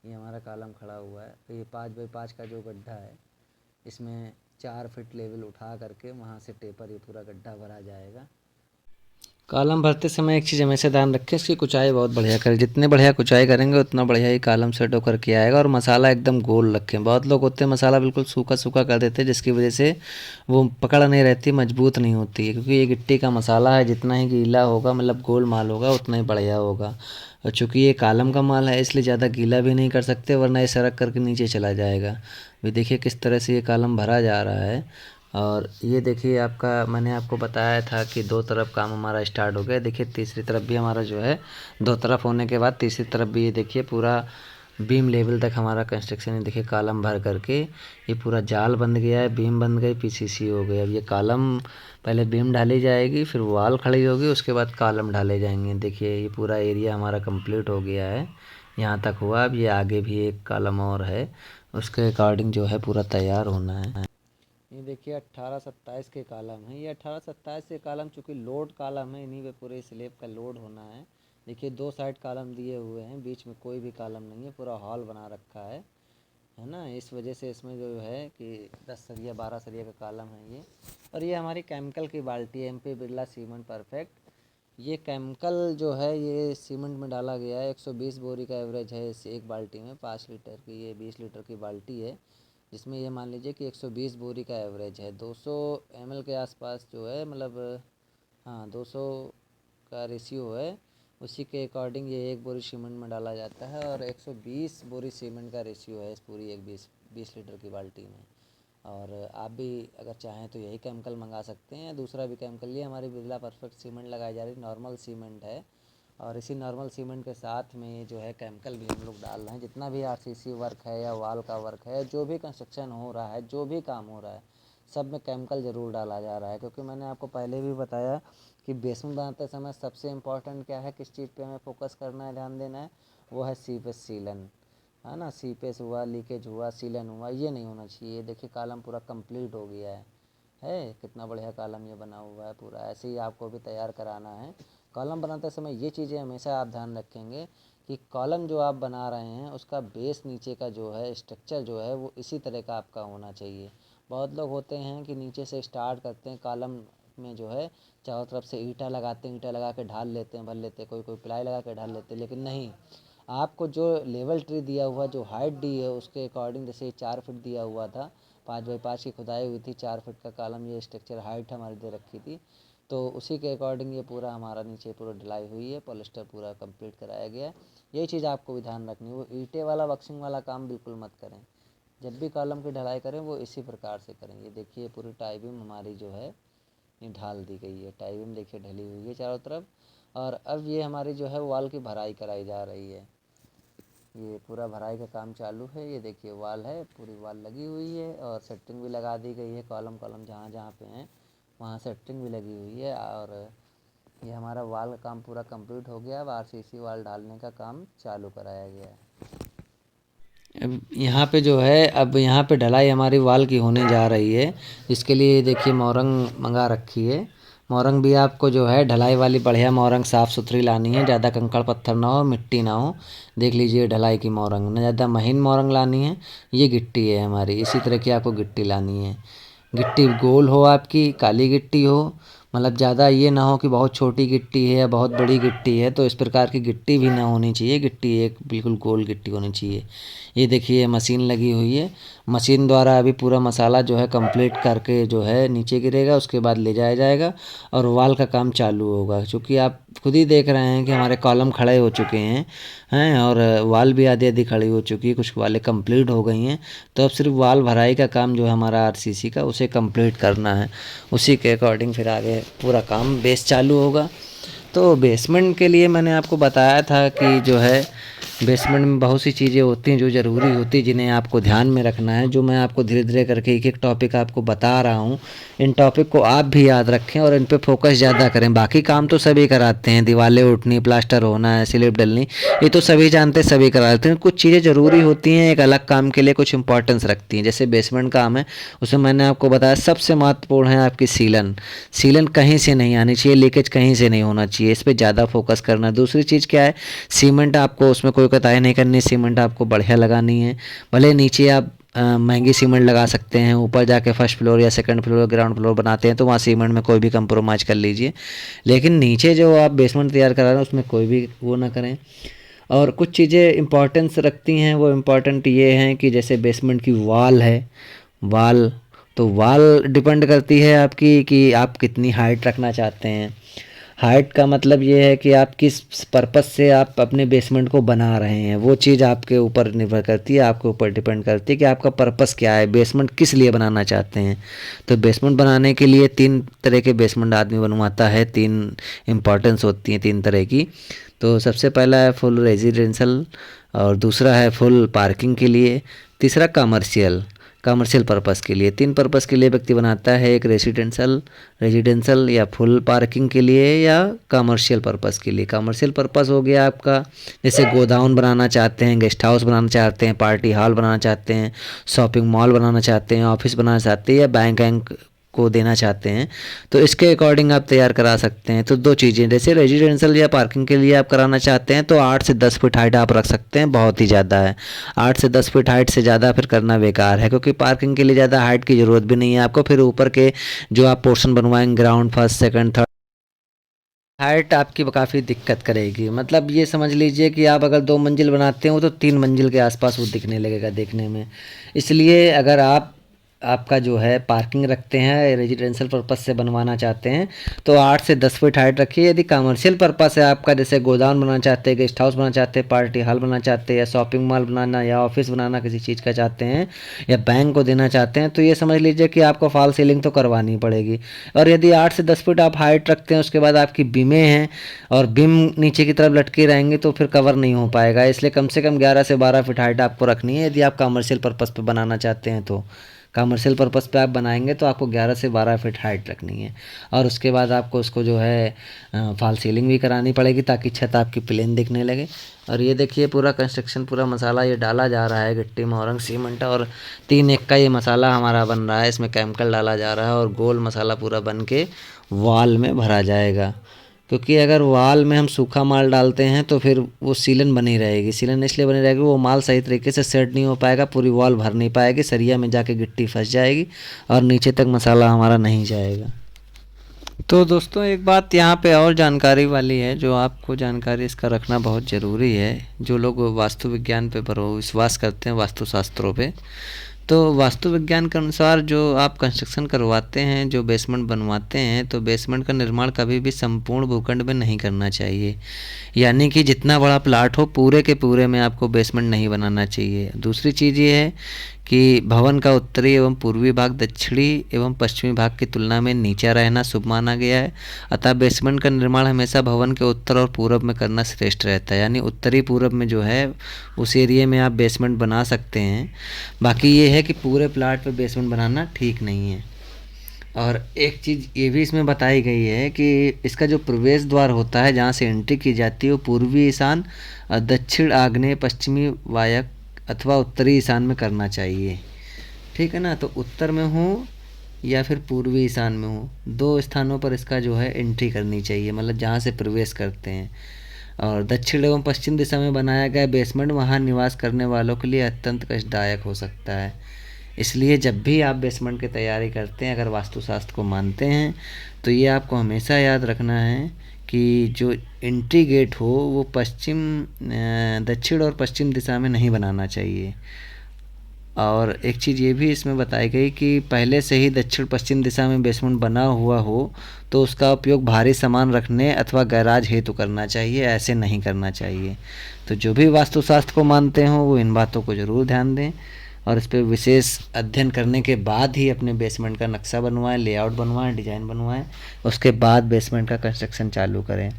ये हमारा कॉलम खड़ा हुआ है। तो ये 5x5 का जो गड्ढा है, इसमें 4 फीट लेवल उठा करके वहाँ से टेपर ये पूरा गड्ढा भरा जाएगा। कॉलम भरते समय एक चीज़ हमेशा ध्यान रखें, इसकी कुचाई बहुत बढ़िया करें। जितने बढ़िया कुचाई करेंगे उतना बढ़िया ही कॉलम सेट होकर के आएगा। और मसाला एकदम गोल रखें। बहुत लोग होते हैं मसाला बिल्कुल सूखा सूखा कर देते हैं, जिसकी वजह से वो पकड़ नहीं रहती, मजबूत नहीं होती है। क्योंकि ये गिट्टी का मसाला है, जितना ही गीला होगा मतलब गोल माल होगा उतना ही बढ़िया होगा। और चूँकि ये कॉलम का माल है इसलिए ज़्यादा गीला भी नहीं कर सकते, वरना ये सरक करके नीचे चला जाएगा। अभी देखिए किस तरह से ये कॉलम भरा जा रहा है। और ये देखिए आपका, मैंने आपको बताया था कि 2 तरफ काम हमारा स्टार्ट हो गया। देखिए तीसरी तरफ भी हमारा जो है 2 तरफ होने के बाद तीसरी तरफ भी ये देखिए पूरा बीम लेवल तक हमारा कंस्ट्रक्शन है। देखिए कॉलम भर करके ये पूरा जाल बन गया है, बीम बन गई, पीसीसी हो गई। अब ये कॉलम पहले बीम डाली जाएगी, फिर वॉल खड़ी होगी, उसके बाद कॉलम डाले जाएंगे। देखिए ये पूरा एरिया हमारा कंप्लीट हो गया है, यहाँ तक हुआ। अब ये आगे भी एक कॉलम और है, उसके अकॉर्डिंग जो है पूरा तैयार होना है। ये देखिए 1827 के कॉलम है। ये 1827 के कॉलम चूँकि लोड कॉलम है, इन्हीं पे पूरे स्लेब का लोड होना है। देखिए 2 साइड कॉलम दिए हुए हैं, बीच में कोई भी कॉलम नहीं है, पूरा हॉल बना रखा है ना। इस वजह से इसमें जो है कि 10 सरिया 12 सरिया का कॉलम है ये। और ये हमारी केमिकल की बाल्टी है, MP बिरला सीमेंट परफेक्ट। ये केमिकल जो है ये सीमेंट में डाला गया है। 120 बोरी का एवरेज है इस एक बाल्टी में। 5 लीटर की, ये 20 लीटर की बाल्टी है, जिसमें ये मान लीजिए कि 120 बोरी का एवरेज है। 200 ml के आसपास जो है, मतलब हाँ 200 का रेशियो है, उसी के अकॉर्डिंग ये 1 बोरी सीमेंट में डाला जाता है। और 120 बोरी सीमेंट का रेशियो है इस पूरी एक 20 लीटर की बाल्टी में। और आप भी अगर चाहें तो यही केमिकल मंगा सकते हैं, दूसरा भी केमिकल। ये हमारी बिरला परफेक्ट सीमेंट लगाई जा रही, नॉर्मल सीमेंट है। और इसी नॉर्मल सीमेंट के साथ में जो है केमिकल भी हम लोग डाल रहे हैं। जितना भी RCC वर्क है या वॉल का वर्क है, जो भी कंस्ट्रक्शन हो रहा है, जो भी काम हो रहा है, सब में केमिकल ज़रूर डाला जा रहा है। क्योंकि मैंने आपको पहले भी बताया कि बेसमेंट बनाते समय सबसे इम्पॉर्टेंट क्या है, किस चीज़ पे हमें फोकस करना है, ध्यान देना है, वो है सीपेज सीलन, है ना। सीपेज हुआ, लीकेज हुआ, सीलन हुआ, ये नहीं होना चाहिए। देखिए कॉलम पूरा कंप्लीट हो गया है कितना बढ़िया कॉलम ये बना हुआ है पूरा। ऐसे ही आपको भी तैयार कराना है। कॉलम बनाते समय ये चीज़ें हमेशा आप ध्यान रखेंगे कि कॉलम जो आप बना रहे हैं उसका बेस नीचे का जो है स्ट्रक्चर जो है वो इसी तरह का आपका होना चाहिए। बहुत लोग होते हैं कि नीचे से स्टार्ट करते हैं, कॉलम में जो है चारों तरफ से ईंटा लगाते हैं, ईंटा लगा के ढाल लेते हैं, भर लेते हैं, कोई कोई प्लाई लगा के ढाल लेते हैं। लेकिन नहीं, आपको जो लेवल ट्री दिया हुआ, जो हाइट दी है उसके अकॉर्डिंग, जैसे 4 फीट दिया हुआ था, 5x5 की खुदाई हुई थी, 4 फीट का कॉलम ये स्ट्रक्चर हाइट हमारी दे रखी थी, तो उसी के अकॉर्डिंग ये पूरा हमारा नीचे पूरा ढलाई हुई है, पॉलिस्टर पूरा कंप्लीट कराया गया है। यही चीज़ आपको भी ध्यान रखनी है, वो ईंटे वाला बक्सिंग वाला काम बिल्कुल मत करें। जब भी कॉलम की ढलाई करें वो इसी प्रकार से करें। ये देखिए पूरी टाई बीम हमारी जो है ये ढाल दी गई है, टाई बीम देखिए ढली हुई है चारों तरफ। और अब ये हमारी जो है वॉल की भराई कराई जा रही है। ये पूरा भराई का काम चालू है। ये देखिए वाल है, पूरी वाल लगी हुई है और सेटिंग भी लगा दी गई है। कॉलम कॉलम जहाँ जहाँ पे हैं वहाँ सेटिंग भी लगी हुई है। और ये हमारा वाल का काम पूरा कंप्लीट हो गया। अब RCC वाल डालने का काम चालू कराया गया है। अब यहाँ पे जो है, अब यहाँ पे ढलाई हमारी वाल की होने जा रही है। इसके लिए देखिए मोरंग मंगा रखी है। मोरंग भी आपको जो है ढलाई वाली बढ़िया मोरंग साफ़ सुथरी लानी है, ज़्यादा कंकड़ पत्थर ना हो, मिट्टी ना हो। देख लीजिए ढलाई की मोरंग, ना ज़्यादा महीन मोरंग लानी है। ये गिट्टी है हमारी, इसी तरह की आपको गिट्टी लानी है। गिट्टी गोल हो, आपकी काली गिट्टी हो, मतलब ज़्यादा ये ना हो कि बहुत छोटी गिट्टी है या बहुत बड़ी गिट्टी है, तो इस प्रकार की गिट्टी भी ना होनी चाहिए। गिट्टी एक बिल्कुल गोल गिट्टी होनी चाहिए। ये देखिए मशीन लगी हुई है, मशीन द्वारा अभी पूरा मसाला जो है कंप्लीट करके जो है नीचे गिरेगा, उसके बाद ले जाया जाएगा और वाल का काम चालू होगा। क्योंकि आप खुद ही देख रहे हैं कि हमारे कॉलम खड़े हो चुके हैं और वाल भी आधी आधी खड़ी हो चुकी है, कुछ वालें कंप्लीट हो गई हैं। तो अब सिर्फ वाल भराई का काम जो है हमारा आरसीसी का, उसे कंप्लीट करना है। उसी के अकॉर्डिंग फिर आगे पूरा काम बेस चालू होगा। तो बेसमेंट के लिए मैंने आपको बताया था कि जो है बेसमेंट में बहुत सी चीज़ें होती हैं जो ज़रूरी होती हैं, जिन्हें आपको ध्यान में रखना है। जो मैं आपको धीरे धीरे करके एक एक टॉपिक आपको बता रहा हूँ, इन टॉपिक को आप भी याद रखें और इन पे फोकस ज़्यादा करें। बाकी काम तो सभी कराते हैं, दीवारें उठनी, प्लास्टर होना है, स्लिप डलनी, ये तो सभी जानते हैं, सभी कराते हैं। कुछ चीज़ें ज़रूरी होती हैं, एक अलग काम के लिए कुछ इंपॉर्टेंस रखती हैं। जैसे बेसमेंट काम है, उसमें मैंने आपको बताया सबसे महत्वपूर्ण है आपकी सीलन। सीलन कहीं से नहीं आनी चाहिए, लीकेज कहीं से नहीं होना चाहिए, इस पर ज़्यादा फोकस करना है। दूसरी चीज़ क्या है, सीमेंट आपको उसमें कोई कताई नहीं करनी, सीमेंट आपको बढ़िया लगानी है। भले नीचे आप महंगी सीमेंट लगा सकते हैं, ऊपर जाके फर्स्ट फ्लोर या सेकंड फ्लोर ग्राउंड फ्लोर बनाते हैं तो वहाँ सीमेंट में कोई भी कंप्रोमाइज़ कर लीजिए, लेकिन नीचे जो आप बेसमेंट तैयार करा रहे हैं उसमें कोई भी वो ना करें। और कुछ चीज़ें इंपॉर्टेंस रखती हैं, वो इम्पॉर्टेंट ये हैं कि जैसे बेसमेंट की वाल है, वाल तो वाल डिपेंड करती है आपकी कि आप कितनी हाइट रखना चाहते हैं। हाइट का मतलब ये है कि आप किस पर्पस से आप अपने बेसमेंट को बना रहे हैं, वो चीज़ आपके ऊपर निर्भर करती है, आपके ऊपर डिपेंड करती है कि आपका पर्पस क्या है, बेसमेंट किस लिए बनाना चाहते हैं। तो बेसमेंट बनाने के लिए 3 तरह के बेसमेंट आदमी बनवाता है, 3 इम्पॉर्टेंस होती हैं 3 तरह की। तो सबसे पहला है फुल रेजिडेंशियल, और दूसरा है फुल पार्किंग के लिए, तीसरा कमर्शियल पर्पस के लिए। 3 पर्पस के लिए व्यक्ति बनाता है, एक रेजिडेंशियल या फुल पार्किंग के लिए या कमर्शियल पर्पस के लिए। कमर्शियल पर्पस हो गया आपका, जैसे गोडाउन बनाना चाहते हैं, गेस्ट हाउस बनाना चाहते हैं, पार्टी हॉल बनाना चाहते हैं, शॉपिंग मॉल बनाना चाहते हैं, ऑफिस बनाना चाहते हैं या बैंक को देना चाहते हैं, तो इसके अकॉर्डिंग आप तैयार करा सकते हैं। तो 2 चीज़ें, जैसे रेजिडेंशियल या पार्किंग के लिए आप कराना चाहते हैं तो 8 से 10 फीट हाइट आप रख सकते हैं, बहुत ही ज़्यादा है। 8 से 10 फीट हाइट से ज़्यादा फिर करना बेकार है, क्योंकि पार्किंग के लिए ज़्यादा हाइट की ज़रूरत भी नहीं है आपको। फिर ऊपर के जो आप पोर्शन बनवाएंगे, ground, first, second, third, height आपकी काफ़ी दिक्कत करेगी। मतलब ये समझ लीजिए कि आप अगर 2 मंजिल बनाते हो तो 3 मंजिल के आसपास वो दिखने लगेगा देखने में। इसलिए अगर आपका जो है पार्किंग रखते हैं, रेजिडेंशियल पर्पस से बनवाना चाहते हैं तो 8 से 10 फीट हाइट रखिए। यदि कमर्शियल पर्पस है आपका, जैसे गोदाम बनाना चाहते हैं, गेस्ट हाउस बनाना चाहते हैं, पार्टी हॉल बनाना चाहते हैं, या शॉपिंग मॉल बनाना या ऑफिस बनाना किसी चीज़ का चाहते हैं, या बैंक को देना चाहते हैं, तो ये समझ लीजिए कि आपको फॉल सीलिंग तो करवानी पड़ेगी। और यदि 8 से 10 फीट आप हाइट रखते हैं, उसके बाद आपकी बीमें हैं और बीम नीचे की तरफ लटके रहेंगे तो फिर कवर नहीं हो पाएगा। इसलिए कम से कम 11 से 12 फीट हाइट आपको रखनी है, यदि आप कमर्शियल पर्पस पे बनाना चाहते हैं तो। कमर्शियल पर्पस पे आप बनाएंगे तो आपको 11 से 12 फीट हाइट रखनी है। और उसके बाद आपको उसको जो है फॉल सीलिंग भी करानी पड़ेगी, ताकि छत आपकी प्लेन दिखने लगे। और ये देखिए पूरा कंस्ट्रक्शन, पूरा मसाला ये डाला जा रहा है, गिट्टी मोरंग सीमेंट और 3 1 का ये मसाला हमारा बन रहा है। इसमें केमिकल डाला जा रहा है और गोल मसाला पूरा बन के वॉल में भरा जाएगा। क्योंकि अगर वाल में हम सूखा माल डालते हैं तो फिर वो सीलन बनी रहेगी। सीलन इसलिए बनी रहेगी, वो माल सही तरीके से सेट नहीं हो पाएगा, पूरी वॉल भर नहीं पाएगी, सरिया में जाके गिट्टी फंस जाएगी और नीचे तक मसाला हमारा नहीं जाएगा। तो दोस्तों एक बात यहाँ पे और जानकारी वाली है, जो आपको जानकारी इसका रखना बहुत ज़रूरी है। जो लोग वास्तु विज्ञान पे विश्वास करते हैं, वास्तुशास्त्रों पे, तो वास्तु विज्ञान के अनुसार जो आप कंस्ट्रक्शन करवाते हैं, जो बेसमेंट बनवाते हैं, तो बेसमेंट का निर्माण कभी भी संपूर्ण भूखंड में नहीं करना चाहिए। यानी कि जितना बड़ा प्लाट हो पूरे के पूरे में आपको बेसमेंट नहीं बनाना चाहिए। दूसरी चीज़ ये है कि भवन का उत्तरी एवं पूर्वी भाग दक्षिणी एवं पश्चिमी भाग की तुलना में नीचा रहना शुभ माना गया है। अतः बेसमेंट का निर्माण हमेशा भवन के उत्तर और पूरब में करना श्रेष्ठ रहता है। यानी उत्तरी पूरब में जो है उस एरिया में आप बेसमेंट बना सकते हैं। बाकी ये है कि पूरे प्लाट पे बेसमेंट बनाना ठीक नहीं है। और एक चीज़ ये भी इसमें बताई गई है कि इसका जो प्रवेश द्वार होता है, जहाँ से एंट्री की जाती है, वो पूर्वी ईशान, दक्षिण, आग्नेय, पश्चिमी, वायव्य अथवा उत्तरी ईशान में करना चाहिए। ठीक है ना। तो उत्तर में हो या फिर पूर्वी ईशान में हो, 2 स्थानों पर इसका जो है एंट्री करनी चाहिए, मतलब जहाँ से प्रवेश करते हैं। और दक्षिण एवं पश्चिम दिशा में बनाया गया बेसमेंट वहाँ निवास करने वालों के लिए अत्यंत कष्टदायक हो सकता है। इसलिए जब भी आप बेसमेंट की तैयारी करते हैं, अगर वास्तुशास्त्र को मानते हैं, तो ये आपको हमेशा याद रखना है कि जो एंट्री गेट हो वो दक्षिण और पश्चिम दिशा में नहीं बनाना चाहिए। और एक चीज़ ये भी इसमें बताई गई कि पहले से ही दक्षिण पश्चिम दिशा में बेसमेंट बना हुआ हो तो उसका उपयोग भारी सामान रखने अथवा गैराज हेतु करना चाहिए, ऐसे नहीं करना चाहिए। तो जो भी वास्तुशास्त्र को मानते हों वो इन बातों को ज़रूर ध्यान दें और इस पर विशेष अध्ययन करने के बाद ही अपने बेसमेंट का नक्शा बनवाएं, लेआउट बनवाएं, डिज़ाइन बनवाएं, उसके बाद बेसमेंट का कंस्ट्रक्शन चालू करें।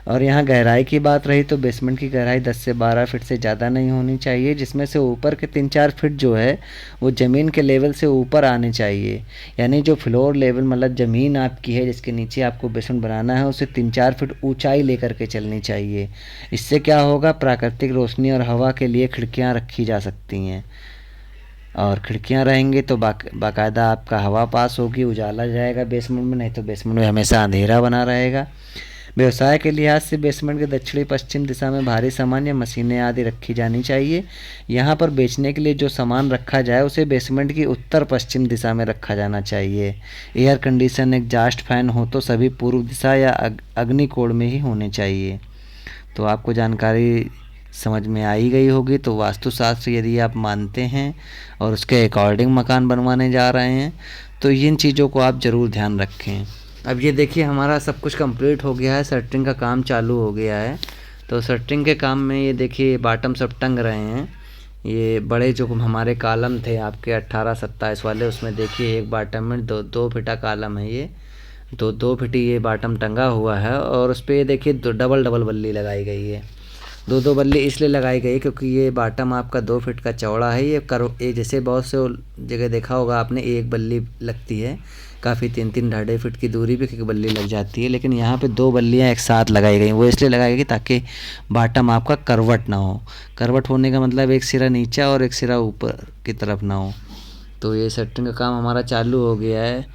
और यहाँ गहराई की बात रही तो बेसमेंट की गहराई 10 से 12 फीट से ज़्यादा नहीं होनी चाहिए, जिसमें से ऊपर के 3-4 फीट जो है वो ज़मीन के लेवल से ऊपर आने चाहिए। यानी जो फ्लोर लेवल मतलब ज़मीन आपकी है जिसके नीचे आपको बेसमेंट बनाना है उसे 3-4 फीट ऊंचाई लेकर के चलनी चाहिए। इससे क्या होगा, प्राकृतिक रोशनी और हवा के लिए खिड़कियाँ रखी जा सकती हैं और खिड़कियाँ रहेंगी तो बाकायदा आपका हवा पास होगी, उजाला जाएगा बेसमेंट में, नहीं तो बेसमेंट में हमेशा अंधेरा बना रहेगा। व्यवसाय के लिहाज से बेसमेंट के दक्षिणी पश्चिम दिशा में भारी सामान या मशीनें आदि रखी जानी चाहिए। यहाँ पर बेचने के लिए जो सामान रखा जाए उसे बेसमेंट की उत्तर पश्चिम दिशा में रखा जाना चाहिए। एयर कंडीशन एग्जॉस्ट फैन हो तो सभी पूर्व दिशा या अग्निकोण में ही होने चाहिए। तो आपको जानकारी समझ में आई गई होगी। तो वास्तुशास्त्र यदि आप मानते हैं और उसके अकॉर्डिंग मकान बनवाने जा रहे हैं तो इन चीज़ों को आप ज़रूर ध्यान रखें। अब ये देखिए हमारा सब कुछ कंप्लीट हो गया है, शटरिंग का काम चालू हो गया है। तो शटरिंग के काम में ये देखिए बाटम सब टंग रहे हैं। ये बड़े जो हमारे कॉलम थे आपके 18-27 वाले, उसमें देखिए एक बाटम में दो फीटा कॉलम है, ये दो फीटी ये बाटम टंगा हुआ है और उस पर ये देखिए डबल बल्ली लगाई गई है। दो बल्ली इसलिए लगाई गई क्योंकि ये बाटम आपका 2 फीट का चौड़ा है। ये जैसे बहुत से जगह देखा होगा आपने, एक बल्ली लगती है, काफ़ी 3-3 ढाई फीट की दूरी पे एक बल्ली लग जाती है, लेकिन यहाँ पे 2 बल्लियाँ एक साथ लगाई गई। वो इसलिए लगाई गई ताकि बाटम आपका करवट ना हो। करवट होने का मतलब एक सिरा नीचा और एक सिरा ऊपर की तरफ ना हो। तो ये शटरिंग का काम हमारा चालू हो गया है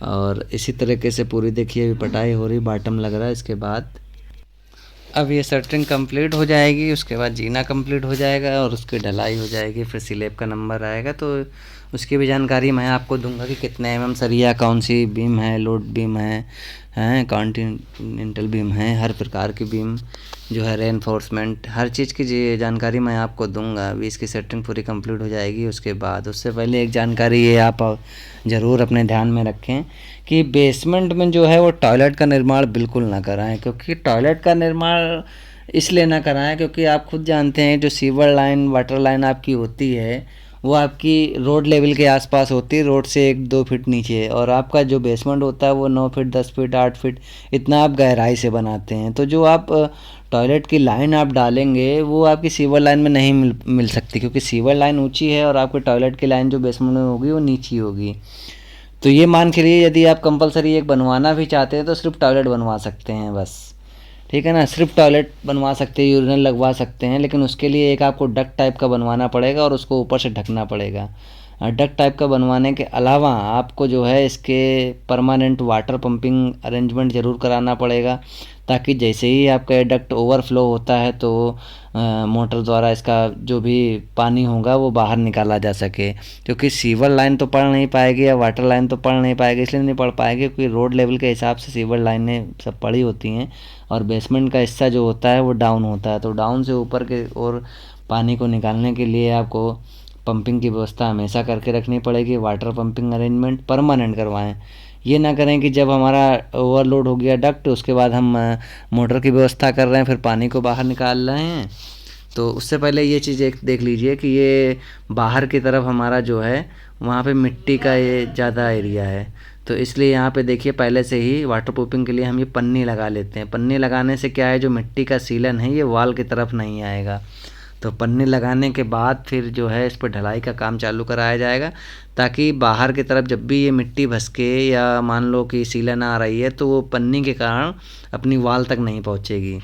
और इसी तरीके से पूरी देखिए अभी पटाई हो रही, बाटम लग रहा है। इसके बाद अब ये शटरिंग कंप्लीट हो जाएगी, उसके बाद जीना कंप्लीट हो जाएगा और उसकी ढलाई हो जाएगी, फिर स्लैब का नंबर आएगा। तो उसकी भी जानकारी मैं आपको दूंगा कि कितने mm सरिया, कौन सी बीम है, लोड बीम है कॉन्टिनेंटल बीम है, हर प्रकार की बीम जो है, रेनफोर्समेंट, हर चीज़ की जानकारी मैं आपको दूंगा। अभी इसकी सेटिंग पूरी कंप्लीट हो जाएगी उसके बाद। उससे पहले एक जानकारी ये आप ज़रूर अपने ध्यान में रखें कि बेसमेंट में जो है वो टॉयलेट का निर्माण बिल्कुल ना कराएं, क्योंकि टॉयलेट का निर्माण इसलिए ना कराएं क्योंकि आप खुद जानते हैं जो सीवर लाइन, वाटर लाइन आपकी होती है वो आपकी रोड लेवल के आसपास होती है, रोड से 1-2 फीट नीचे, और आपका जो बेसमेंट होता है वो 9 फीट, 10 फीट, 8 फीट इतना आप गहराई से बनाते हैं। तो जो आप टॉयलेट की लाइन आप डालेंगे वो आपकी सीवर लाइन में नहीं मिल सकती, क्योंकि सीवर लाइन ऊंची है और आपके टॉयलेट की लाइन जो बेसमेंट में होगी वो नीची होगी। तो ये मान के लिए यदि आप कंपलसरी एक बनवाना भी चाहते हैं तो सिर्फ टॉयलेट बनवा सकते हैं बस, ठीक है ना, सिर्फ टॉयलेट बनवा सकते हैं, यूरिनल लगवा सकते हैं, लेकिन उसके लिए एक आपको डक्ट टाइप का बनवाना पड़ेगा और उसको ऊपर से ढकना पड़ेगा। डक्ट टाइप का बनवाने के अलावा आपको जो है इसके परमानेंट वाटर पंपिंग अरेंजमेंट ज़रूर कराना पड़ेगा, ताकि जैसे ही आपका डक्ट ओवरफ्लो होता है तो मोटर द्वारा इसका जो भी पानी होगा वो बाहर निकाला जा सके। क्योंकि सीवर लाइन तो पड़ नहीं पाएगी या वाटर लाइन तो पड़ नहीं पाएगी, इसलिए नहीं पड़ पाएगी क्योंकि रोड लेवल के हिसाब से सीवर लाइनें सब पड़ी होती हैं और बेसमेंट का हिस्सा जो होता है वो डाउन होता है। तो डाउन से ऊपर के और पानी को निकालने के लिए आपको पंपिंग की व्यवस्था हमेशा करके रखनी पड़ेगी। वाटर पंपिंग अरेंजमेंट परमानेंट करवाएं, ये ना करें कि जब हमारा ओवरलोड हो गया डक्ट उसके बाद हम मोटर की व्यवस्था कर रहे हैं फिर पानी को बाहर निकाल रहे हैं। तो उससे पहले ये चीज़ एक देख लीजिए कि ये बाहर की तरफ हमारा जो है वहाँ पे मिट्टी का ये ज़्यादा एरिया है, तो इसलिए यहाँ पे देखिए पहले से ही वाटर प्रूफिंग के लिए हम ये पन्नी लगा लेते हैं। पन्नी लगाने से क्या है, जो मिट्टी का सीलन है ये वॉल की तरफ नहीं आएगा। तो पन्नी लगाने के बाद फिर जो है इस पर ढलाई का काम चालू कराया जाएगा, ताकि बाहर की तरफ जब भी ये मिट्टी भसके या मान लो कि सीलन आ रही है तो वो पन्नी के कारण अपनी वॉल तक नहीं पहुँचेगी।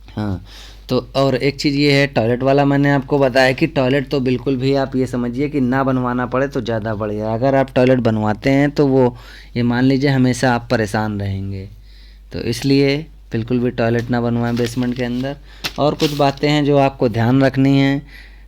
हाँ, तो और एक चीज़ ये है, टॉयलेट वाला मैंने आपको बताया कि टॉयलेट तो बिल्कुल भी आप ये समझिए कि ना बनवाना पड़े तो ज़्यादा बढ़िया। अगर आप टॉयलेट बनवाते हैं तो वो ये मान लीजिए हमेशा आप परेशान रहेंगे, तो इसलिए बिल्कुल भी टॉयलेट ना बनवाएं बेसमेंट के अंदर। और कुछ बातें हैं जो आपको ध्यान रखनी हैं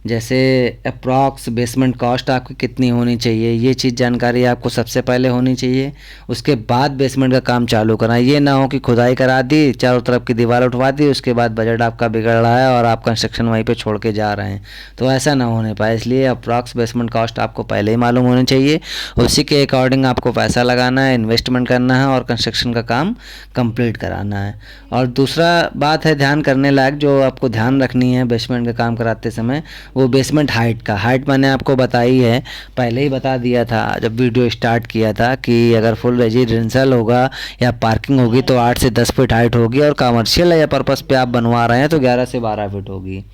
जैसे अप्रॉक्स बेसमेंट कॉस्ट आपकी कितनी होनी चाहिए, ये चीज़ जानकारी आपको सबसे पहले होनी चाहिए। उसके बाद बेसमेंट का काम चालू करना। ये ना हो कि खुदाई करा दी, चारों तरफ की दीवार उठवा दी, उसके बाद बजट आपका बिगड़ रहा है और आप कंस्ट्रक्शन वहीं पे छोड़ के जा रहे हैं, तो ऐसा ना होने पाए। इसलिए अप्रॉक्स बेसमेंट कॉस्ट आपको पहले ही मालूम होनी चाहिए। उसी के अकॉर्डिंग आपको पैसा लगाना है, इन्वेस्टमेंट करना है और कंस्ट्रक्शन का काम कंप्लीट कराना है। और दूसरा बात है ध्यान करने लायक, जो आपको ध्यान रखनी है बेसमेंट का काम कराते समय, वो बेसमेंट हाइट का। हाइट मैंने आपको बताई है, पहले ही बता दिया था जब वीडियो स्टार्ट किया था कि अगर फुल रेजिडेंशियल होगा या पार्किंग होगी तो 8 से 10 फीट हाइट होगी, और कमर्शियल या पर्पस पे आप बनवा रहे हैं तो 11 से 12 फीट होगी।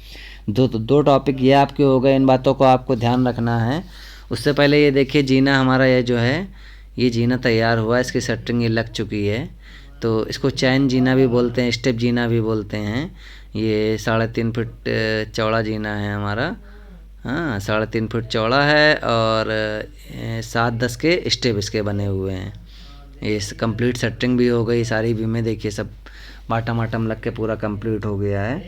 दो टॉपिक ये आपके हो गए, इन बातों को आपको ध्यान रखना है। उससे पहले ये देखिए जीना हमारा ये जो है, ये जीना तैयार हुआ, इसकी शटरिंग ये लग चुकी है। तो इसको चैन जीना भी बोलते हैं, स्टेप जीना भी बोलते हैं। ये 3.5 फीट चौड़ा जीना है हमारा। हाँ, 3.5 फीट चौड़ा है और 7-10 के स्टेप इसके बने हुए हैं। ये कंप्लीट सेटिंग भी हो गई, सारी बीमें देखिए सब बाटम वाटम लग के पूरा कंप्लीट हो गया है।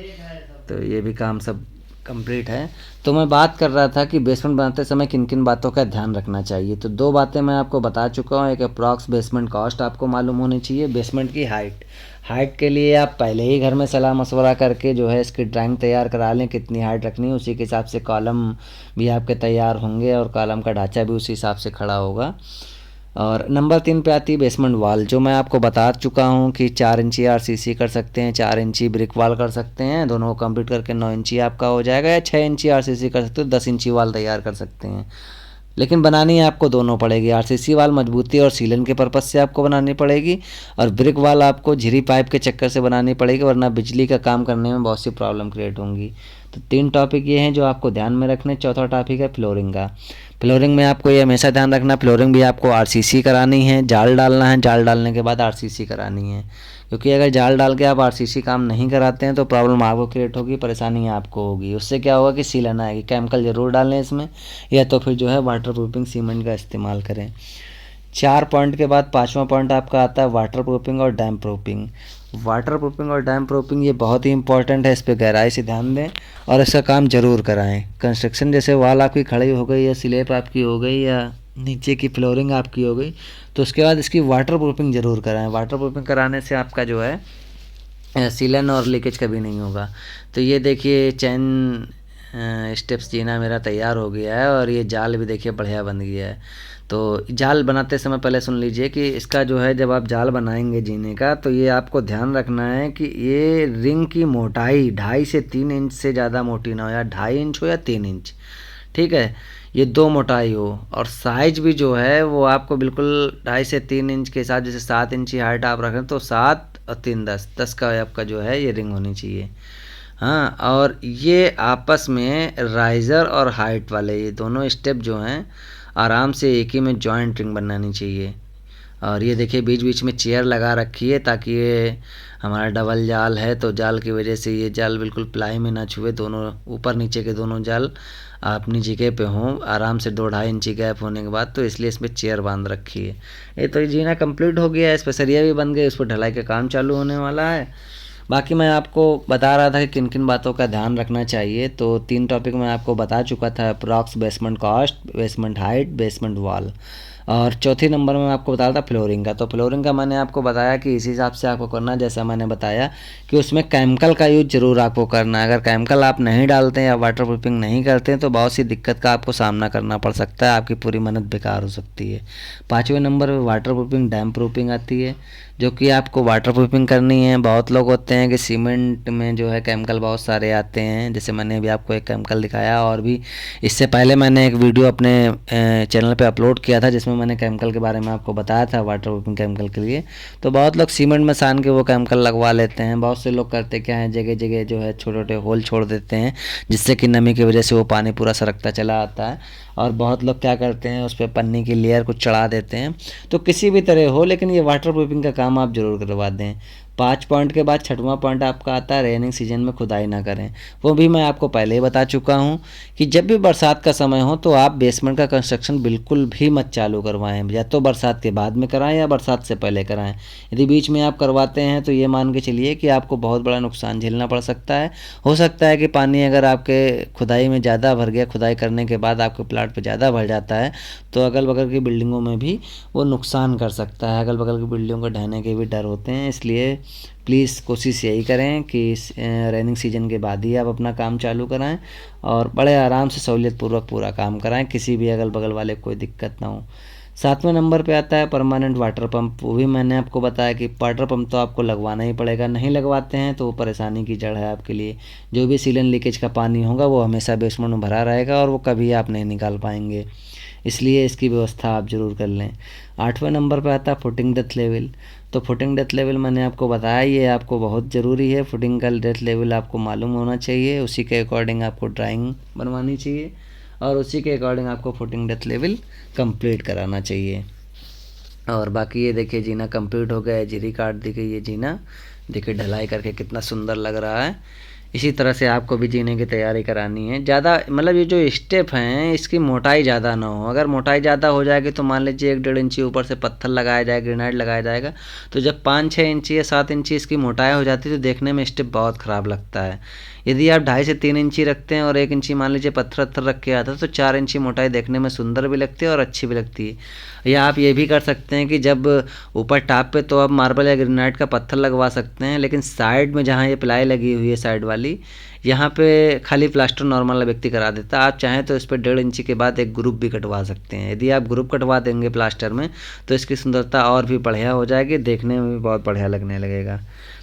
तो ये भी काम सब कंप्लीट है। तो मैं बात कर रहा था कि बेसमेंट बनाते समय किन किन बातों का ध्यान रखना चाहिए। तो 2 बातें मैं आपको बता चुका हूँ। एक अप्रॉक्स बेसमेंट कॉस्ट आपको मालूम होनी चाहिए, बेसमेंट की हाइट। हाइट के लिए आप पहले ही घर में सलाह मशवरा करके जो है इसकी ड्राइंग तैयार करा लें, कितनी हाइट रखनी है, उसी के हिसाब से कॉलम भी आपके तैयार होंगे और कॉलम का ढांचा भी उसी हिसाब से खड़ा होगा। और नंबर 3 पे आती है बेसमेंट वाल, जो मैं आपको बता चुका हूँ कि 4 इंची आरसीसी कर सकते हैं, 4 इंची ब्रिक वाल कर सकते हैं, दोनों को कंप्लीट करके 9 इंची आपका हो जाएगा, या 6 इंची आरसीसी कर सकते हो, 10 इंची वाल तैयार कर सकते हैं। लेकिन बनानी आपको दोनों पड़ेगी। आरसीसी वाल मजबूती और सीलन के पर्पज़ से आपको बनानी पड़ेगी, और ब्रिक वाल आपको झिरी पाइप के चक्कर से बनानी पड़ेगी, वरना बिजली का काम करने में बहुत सी प्रॉब्लम क्रिएट होंगी। तो 3 टॉपिक ये हैं जो आपको ध्यान में रखने। चौथा टॉपिक है फ्लोरिंग का। फ्लोरिंग में आपको ये हमेशा ध्यान रखना, फ्लोरिंग भी आपको आरसीसी करानी है, जाल डालना है, जाल डालने के बाद आरसीसी करानी है। क्योंकि अगर जाल डाल के आप आरसीसी काम नहीं कराते हैं तो प्रॉब्लम आपको क्रिएट होगी, परेशानी आपको होगी। उससे क्या होगा कि सीलन आएगी। केमिकल ज़रूर डालें इसमें, या तो फिर जो है वाटर प्रूफिंग सीमेंट का इस्तेमाल करें। 4 पॉइंट के बाद 5वां पॉइंट आपका आता है वाटर प्रूफिंग और डैम प्रूफिंग। वाटर प्रूफिंग और डैम प्रूफिंग ये बहुत ही इंपॉर्टेंट है, इस पर गहराई से ध्यान दें और इसका काम ज़रूर कराएं। कंस्ट्रक्शन जैसे वॉल आपकी खड़ी हो गई, या स्लैब आपकी हो गई, या नीचे की फ्लोरिंग आपकी हो गई, तो उसके बाद इसकी वाटर प्रूफिंग ज़रूर कराएं। वाटर प्रूफिंग कराने से आपका जो है सीलन और लीकेज कभी नहीं होगा। तो ये देखिए चैन स्टेप्स जीना मेरा तैयार हो गया है, और ये जाल भी देखिए बढ़िया बन गया है। तो जाल बनाते समय पहले सुन लीजिए कि इसका जो है, जब आप जाल बनाएंगे जीने का, तो ये आपको ध्यान रखना है कि ये रिंग की मोटाई 2.5 से 3 इंच से ज़्यादा मोटी ना हो, या 2.5 इंच हो या 3 इंच, ठीक है। ये 2 मोटाई हो, और साइज भी जो है वो आपको बिल्कुल 2.5 से 3 इंच के साथ, जैसे 7 इंची हाइट आप रखें तो 7 और 3 10 का आपका जो है ये रिंग होनी चाहिए। हाँ, और ये आपस में राइज़र और हाइट वाले ये दोनों स्टेप जो हैं आराम से एक ही में जॉइंट रिंग बनानी चाहिए। और ये देखिए बीच बीच में चेयर लगा रखी है, ताकि ये हमारा डबल जाल है तो जाल की वजह से ये जाल बिल्कुल प्लाई में ना छुए, दोनों ऊपर नीचे के दोनों जाल अपनी जगह पे हों आराम से। 2-2.5 इंची गैप होने के बाद, तो इसलिए इसमें चेयर बांध रखी है। ये तो जीना कंप्लीट हो गया है, इस पर सरिया भी बन गए, उस पर ढलाई का काम चालू होने वाला है। बाकी मैं आपको बता रहा था कि किन किन बातों का ध्यान रखना चाहिए। तो 3 टॉपिक मैं आपको बता चुका था, approx basement cost, basement height, basement wall. और चौथी नंबर में मैं आपको बता रहा था फ्लोरिंग का। तो फ्लोरिंग का मैंने आपको बताया कि इसी हिसाब से आपको करना, जैसा मैंने बताया कि उसमें केमिकल का यूज ज़रूर आपको करना है। अगर केमिकल आप नहीं डालते हैं या वाटर प्रूफिंग नहीं करते हैं तो बहुत सी दिक्कत का आपको सामना करना पड़ सकता है, आपकी पूरी मेहनत बेकार हो सकती है। 5वें नंबर पर वाटर प्रूफिंग, डैम प्रूफिंग आती है, जो कि आपको वाटर प्रूफिंग करनी है। बहुत लोग होते हैं कि सीमेंट में जो है केमिकल बहुत सारे आते हैं, जैसे मैंने अभी आपको एक केमिकल दिखाया, और भी इससे पहले मैंने एक वीडियो अपने चैनल पे अपलोड किया था जिसमें मैंने केमिकल के बारे में आपको बताया था, वाटर प्रूफिंग केमिकल के लिए। तो बहुत लोग सीमेंट में सान के वो केमिकल लगवा लेते हैं। बहुत से लोग करते क्या है, जगह जगह जो है छोटे छोटे होल छोड़ देते हैं, जिससे कि नमी की वजह से वो पानी पूरा सरकता चला आता है। और बहुत लोग क्या करते हैं, उस पर पन्नी की लेयर कुछ चढ़ा देते हैं। तो किसी भी तरह हो, लेकिन ये वाटर प्रूफिंग का काम आप ज़रूर करवा दें। 5 पॉइंट के बाद 6वां पॉइंट आपका आता है रेनिंग सीजन में खुदाई ना करें। वो भी मैं आपको पहले ही बता चुका हूँ कि जब भी बरसात का समय हो तो आप बेसमेंट का कंस्ट्रक्शन बिल्कुल भी मत चालू करवाएं, या तो बरसात के बाद में कराएं या बरसात से पहले कराएं। यदि बीच में आप करवाते हैं तो ये मान के चलिए कि आपको बहुत बड़ा नुकसान झेलना पड़ सकता है। हो सकता है कि पानी अगर आपके खुदाई में ज़्यादा भर गया, खुदाई करने के बाद आपके प्लाट पर ज़्यादा भर जाता है तो अगल बगल की बिल्डिंगों में भी वो नुकसान कर सकता है। अगल बगल की बिल्डिंगों को ढहने के भी डर होते हैं, इसलिए प्लीज़ कोशिश यही करें कि रेनिंग सीजन के बाद ही आप अपना काम चालू कराएं और बड़े आराम से सहूलियतपूर्वक पूरा काम कराएं, किसी भी अगल बगल वाले को कोई दिक्कत ना हो। 7वें नंबर पे आता है परमानेंट वाटर पंप। वो भी मैंने आपको बताया कि वाटर पंप तो आपको लगवाना ही पड़ेगा, नहीं लगवाते हैं तो वो परेशानी की जड़ है आपके लिए। जो भी सीलन लीकेज का पानी होगा वो हमेशा बेसमेंट में भरा रहेगा और वो कभी आप नहीं निकाल पाएंगे, इसलिए इसकी व्यवस्था आप ज़रूर कर लें। 8वें नंबर पर आता है फुटिंग डेप्थ लेवल। तो फुटिंग डेप्थ लेवल मैंने आपको बताया, ये आपको बहुत ज़रूरी है। फुटिंग का डेप्थ लेवल आपको मालूम होना चाहिए, उसी के अकॉर्डिंग आपको ड्राइंग बनवानी चाहिए और उसी के अकॉर्डिंग आपको फुटिंग डेप्थ लेवल कंप्लीट कराना चाहिए। और बाकी ये देखिए जीना कंप्लीट हो गया है, जीरी काट दी गई है जीना, देखिए ढलाई करके कितना सुंदर लग रहा है। इसी तरह से आपको भी जीने की तैयारी करानी है। ज़्यादा मतलब ये जो स्टेप हैं इसकी मोटाई ज़्यादा ना हो। अगर मोटाई ज़्यादा हो जाएगी तो मान लीजिए 1-1.5 इंची ऊपर से पत्थर लगाया जाएगा, ग्रेनाइट लगाया जाएगा, तो जब 5-6 इंची या 7 इंची इसकी मोटाई हो जाती है तो देखने में स्टेप बहुत ख़राब लगता है। यदि आप 2.5 से 3 इंची रखते हैं और 1 इंची मान लीजिए पत्थर रख के आता है तो 4 इंची मोटाई देखने में सुंदर भी लगती है और अच्छी भी लगती है। या आप ये भी कर सकते हैं कि जब ऊपर टॉप पे तो आप मार्बल या ग्रेनाइट का पत्थर लगवा सकते हैं, लेकिन साइड में जहाँ ये प्लाई लगी हुई है साइड वाली, यहाँ पे खाली प्लास्टर नॉर्मल व्यक्ति करा देता है। आप चाहें तो इस पर 1.5 इंची के बाद एक ग्रुप भी कटवा सकते हैं। यदि आप ग्रुप कटवा देंगे प्लास्टर में तो इसकी सुंदरता और भी बढ़िया हो जाएगी, देखने में भी बहुत बढ़िया लगने लगेगा।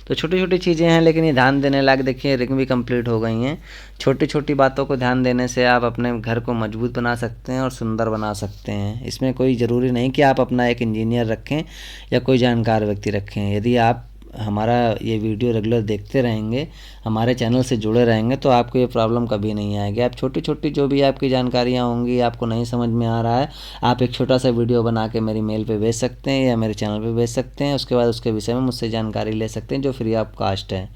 तो छोटी छोटी चीज़ें हैं लेकिन ये ध्यान देने लायक। देखिए रिंग भी कंप्लीट हो गई हैं। छोटी छोटी बातों को ध्यान देने से आप अपने घर को मजबूत बना सकते हैं और सुंदर बना सकते हैं। इसमें कोई ज़रूरी नहीं कि आप अपना एक इंजीनियर रखें या कोई जानकार व्यक्ति रखें। यदि आप हमारा ये वीडियो रेगुलर देखते रहेंगे, हमारे चैनल से जुड़े रहेंगे, तो आपको ये प्रॉब्लम कभी नहीं आएगी। आप छोटी छोटी जो भी आपकी जानकारियाँ होंगी, आपको नहीं समझ में आ रहा है, आप एक छोटा सा वीडियो बना के मेरी मेल पे भेज सकते हैं या मेरे चैनल पे भेज सकते हैं। उसके बाद उसके विषय में मुझसे जानकारी ले सकते हैं जो फ्री ऑफ कास्ट है।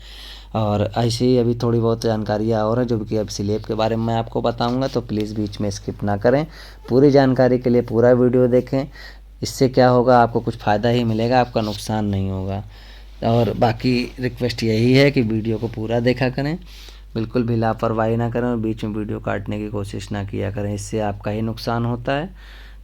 और ऐसे ही अभी थोड़ी बहुत जानकारियाँ और हैं जो कि अब स्लैब के बारे में मैं आपको बताऊँगा, तो प्लीज़ बीच में स्किप ना करें। पूरी जानकारी के लिए पूरा वीडियो देखें। इससे क्या होगा, आपको कुछ फ़ायदा ही मिलेगा, आपका नुकसान नहीं होगा। और बाकी रिक्वेस्ट यही है कि वीडियो को पूरा देखा करें, बिल्कुल भी लापरवाही ना करें और बीच में वीडियो काटने की कोशिश ना किया करें, इससे आपका ही नुकसान होता है।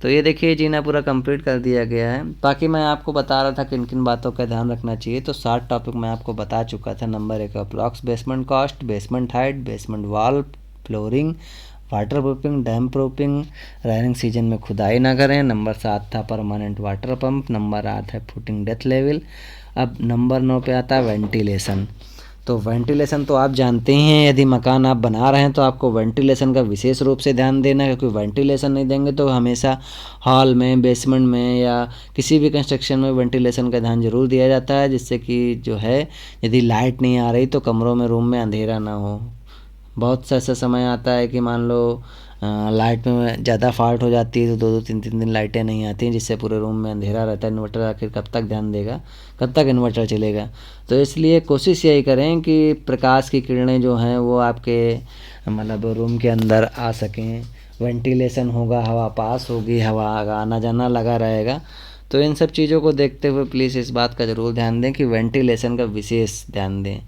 तो ये देखिए जीना पूरा कंप्लीट कर दिया गया है। बाकी मैं आपको बता रहा था किन किन बातों का ध्यान रखना चाहिए, तो 7 टॉपिक मैं आपको बता चुका था। Number 1 approx basement cost, basement height, basement wall, flooring, water proofing, dam proofing, raining season में खुदाई ना करें। नंबर 7 था परमानेंट वाटर पंप। नंबर 8 है फुटिंग डेप्थ लेवल। अब नंबर 9 पे आता है वेंटिलेशन। तो वेंटिलेशन तो आप जानते ही हैं, यदि मकान आप बना रहे हैं तो आपको वेंटिलेशन का विशेष रूप से ध्यान देना है, क्योंकि वेंटिलेशन नहीं देंगे तो हमेशा हॉल में, बेसमेंट में या किसी भी कंस्ट्रक्शन में वेंटिलेशन का ध्यान जरूर दिया जाता है, जिससे कि जो है यदि लाइट नहीं आ रही तो कमरों में, रूम में अंधेरा ना हो। बहुत सा ऐसा समय आता है कि मान लो लाइट में ज़्यादा फॉल्ट हो जाती है तो 2-2 3-3 दिन लाइटें नहीं आती हैं, जिससे पूरे रूम में अंधेरा रहता है। इन्वर्टर आखिर कब तक ध्यान देगा, कब तक इन्वर्टर चलेगा। तो इसलिए कोशिश यही करें कि प्रकाश की किरणें जो हैं वो आपके मतलब रूम के अंदर आ सकें। वेंटिलेशन होगा, हवा पास होगी, हवा आना जाना लगा रहेगा। तो इन सब चीज़ों को देखते हुए प्लीज़ इस बात का ज़रूर ध्यान दें कि वेंटिलेशन का विशेष ध्यान दें।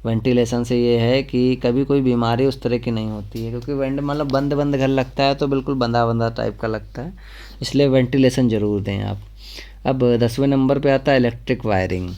वेंटिलेशन से ये है कि कभी कोई बीमारी उस तरह की नहीं होती है, क्योंकि मतलब बंद बंद घर लगता है तो बिल्कुल बंदा बंदा टाइप का लगता है, इसलिए वेंटिलेशन ज़रूर दें आप। अब 10वें नंबर पे आता है इलेक्ट्रिक वायरिंग।